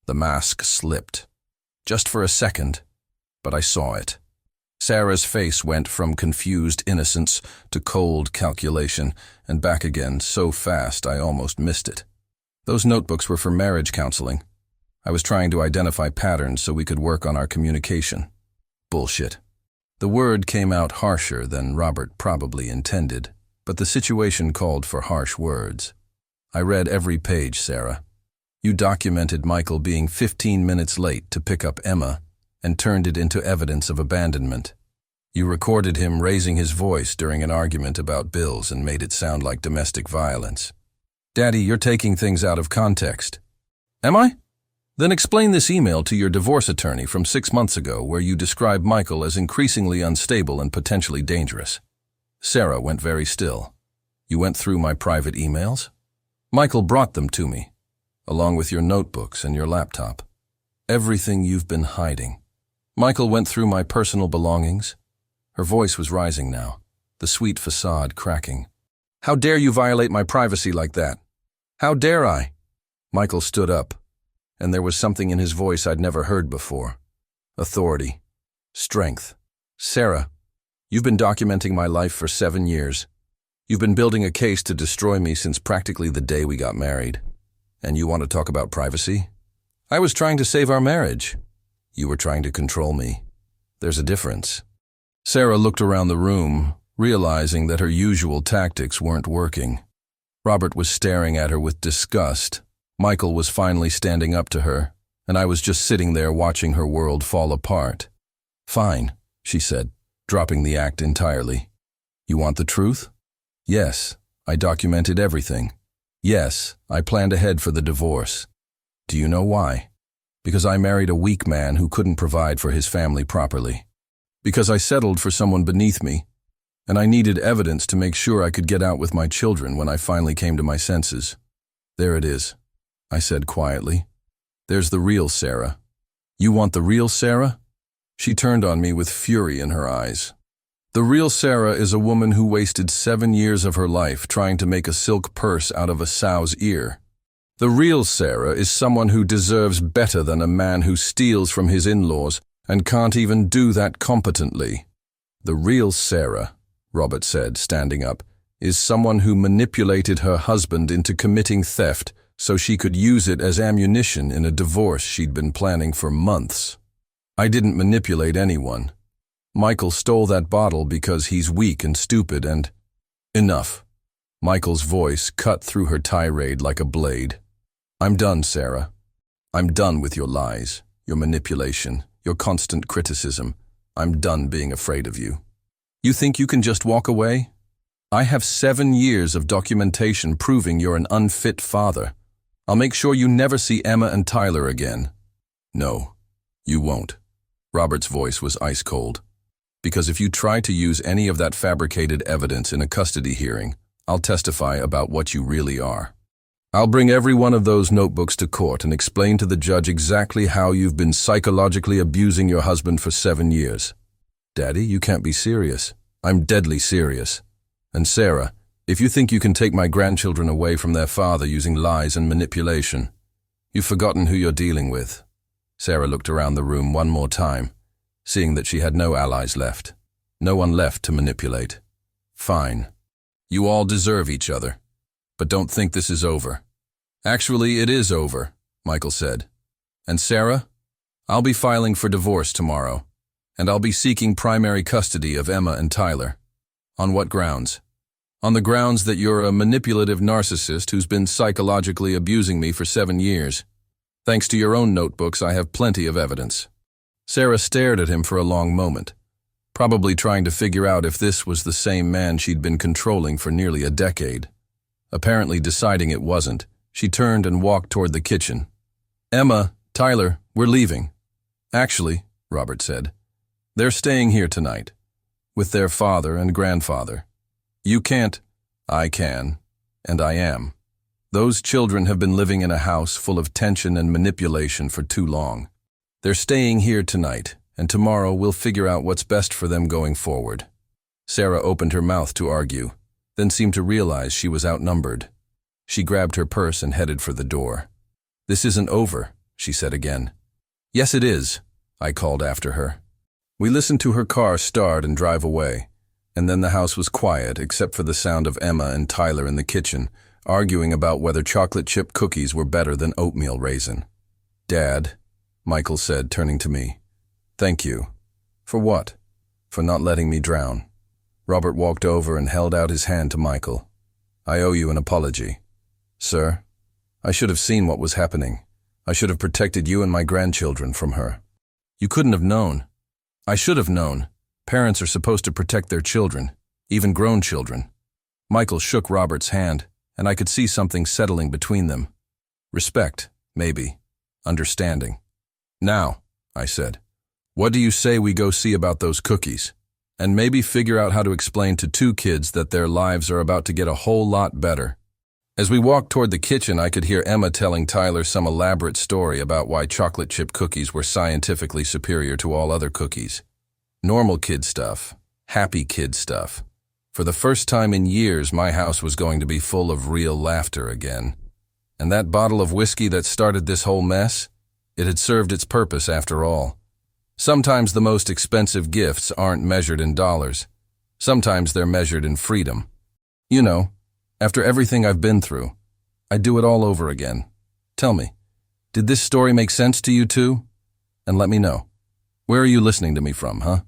The mask slipped. Just for a second, but I saw it. Sarah's face went from confused innocence to cold calculation, and back again so fast I almost missed it. Those notebooks were for marriage counseling. I was trying to identify patterns so we could work on our communication. Bullshit. The word came out harsher than Robert probably intended, but the situation called for harsh words. I read every page, Sarah. You documented Michael being 15 minutes late to pick up Emma and turned it into evidence of abandonment. You recorded him raising his voice during an argument about bills and made it sound like domestic violence. Daddy, you're taking things out of context. Am I? Then explain this email to your divorce attorney from 6 months ago where you describe Michael as increasingly unstable and potentially dangerous. Sarah went very still. You went through my private emails? Michael brought them to me, along with your notebooks and your laptop. Everything you've been hiding. Michael went through my personal belongings. Her voice was rising now, the sweet facade cracking. How dare you violate my privacy like that? How dare I? Michael stood up, and there was something in his voice I'd never heard before. Authority. Strength. Sarah, you've been documenting my life for 7 years. You've been building a case to destroy me since practically the day we got married. And you want to talk about privacy? I was trying to save our marriage. You were trying to control me. There's a difference. Sarah looked around the room, realizing that her usual tactics weren't working. Robert was staring at her with disgust. Michael was finally standing up to her, and I was just sitting there watching her world fall apart. Fine, she said, dropping the act entirely. You want the truth? Yes, I documented everything. Yes, I planned ahead for the divorce. Do you know why? Because I married a weak man who couldn't provide for his family properly. Because I settled for someone beneath me, and I needed evidence to make sure I could get out with my children when I finally came to my senses. There it is, I said quietly. There's the real Sarah. You want the real Sarah? She turned on me with fury in her eyes. The real Sarah is a woman who wasted 7 years of her life trying to make a silk purse out of a sow's ear. The real Sarah is someone who deserves better than a man who steals from his in-laws and can't even do that competently. The real Sarah, Robert said, standing up, is someone who manipulated her husband into committing theft so she could use it as ammunition in a divorce she'd been planning for months. I didn't manipulate anyone. Michael stole that bottle because he's weak and stupid and… Enough. Michael's voice cut through her tirade like a blade. I'm done, Sarah. I'm done with your lies, your manipulation, your constant criticism. I'm done being afraid of you. You think you can just walk away? I have 7 years of documentation proving you're an unfit father. I'll make sure you never see Emma and Tyler again. No, you won't. Robert's voice was ice cold. Because if you try to use any of that fabricated evidence in a custody hearing, I'll testify about what you really are. I'll bring every one of those notebooks to court and explain to the judge exactly how you've been psychologically abusing your husband for 7 years. Daddy, you can't be serious. I'm deadly serious. And Sarah, if you think you can take my grandchildren away from their father using lies and manipulation, you've forgotten who you're dealing with. Sarah looked around the room one more time, seeing that she had no allies left. No one left to manipulate. Fine. You all deserve each other. But don't think this is over. Actually, it is over, Michael said. And Sarah, I'll be filing for divorce tomorrow, and I'll be seeking primary custody of Emma and Tyler. On what grounds? On the grounds that you're a manipulative narcissist who's been psychologically abusing me for 7 years. Thanks to your own notebooks, I have plenty of evidence. Sarah stared at him for a long moment, probably trying to figure out if this was the same man she'd been controlling for nearly a decade. Apparently deciding it wasn't, she turned and walked toward the kitchen. Emma, Tyler, we're leaving. Actually, Robert said, they're staying here tonight, with their father and grandfather. You can't. I can, and I am. Those children have been living in a house full of tension and manipulation for too long. They're staying here tonight, and tomorrow we'll figure out what's best for them going forward. Sarah opened her mouth to argue, then seemed to realize she was outnumbered. She grabbed her purse and headed for the door. This isn't over, she said again. Yes, it is, I called after her. We listened to her car start and drive away, and then the house was quiet except for the sound of Emma and Tyler in the kitchen, arguing about whether chocolate chip cookies were better than oatmeal raisin. Dad, Michael said, turning to me. Thank you. For what? For not letting me drown. Robert walked over and held out his hand to Michael. I owe you an apology. Sir, I should have seen what was happening. I should have protected you and my grandchildren from her. You couldn't have known. I should have known. Parents are supposed to protect their children, even grown children. Michael shook Robert's hand, and I could see something settling between them. Respect, maybe. Understanding. Now, I said, what do you say we go see about those cookies? And maybe figure out how to explain to 2 kids that their lives are about to get a whole lot better. As we walked toward the kitchen, I could hear Emma telling Tyler some elaborate story about why chocolate chip cookies were scientifically superior to all other cookies. Normal kid stuff. Happy kid stuff. For the first time in years, my house was going to be full of real laughter again. And that bottle of whiskey that started this whole mess? It had served its purpose after all. Sometimes the most expensive gifts aren't measured in dollars. Sometimes they're measured in freedom. You know, after everything I've been through, I'd do it all over again. Tell me, did this story make sense to you too? And let me know. Where are you listening to me from, huh?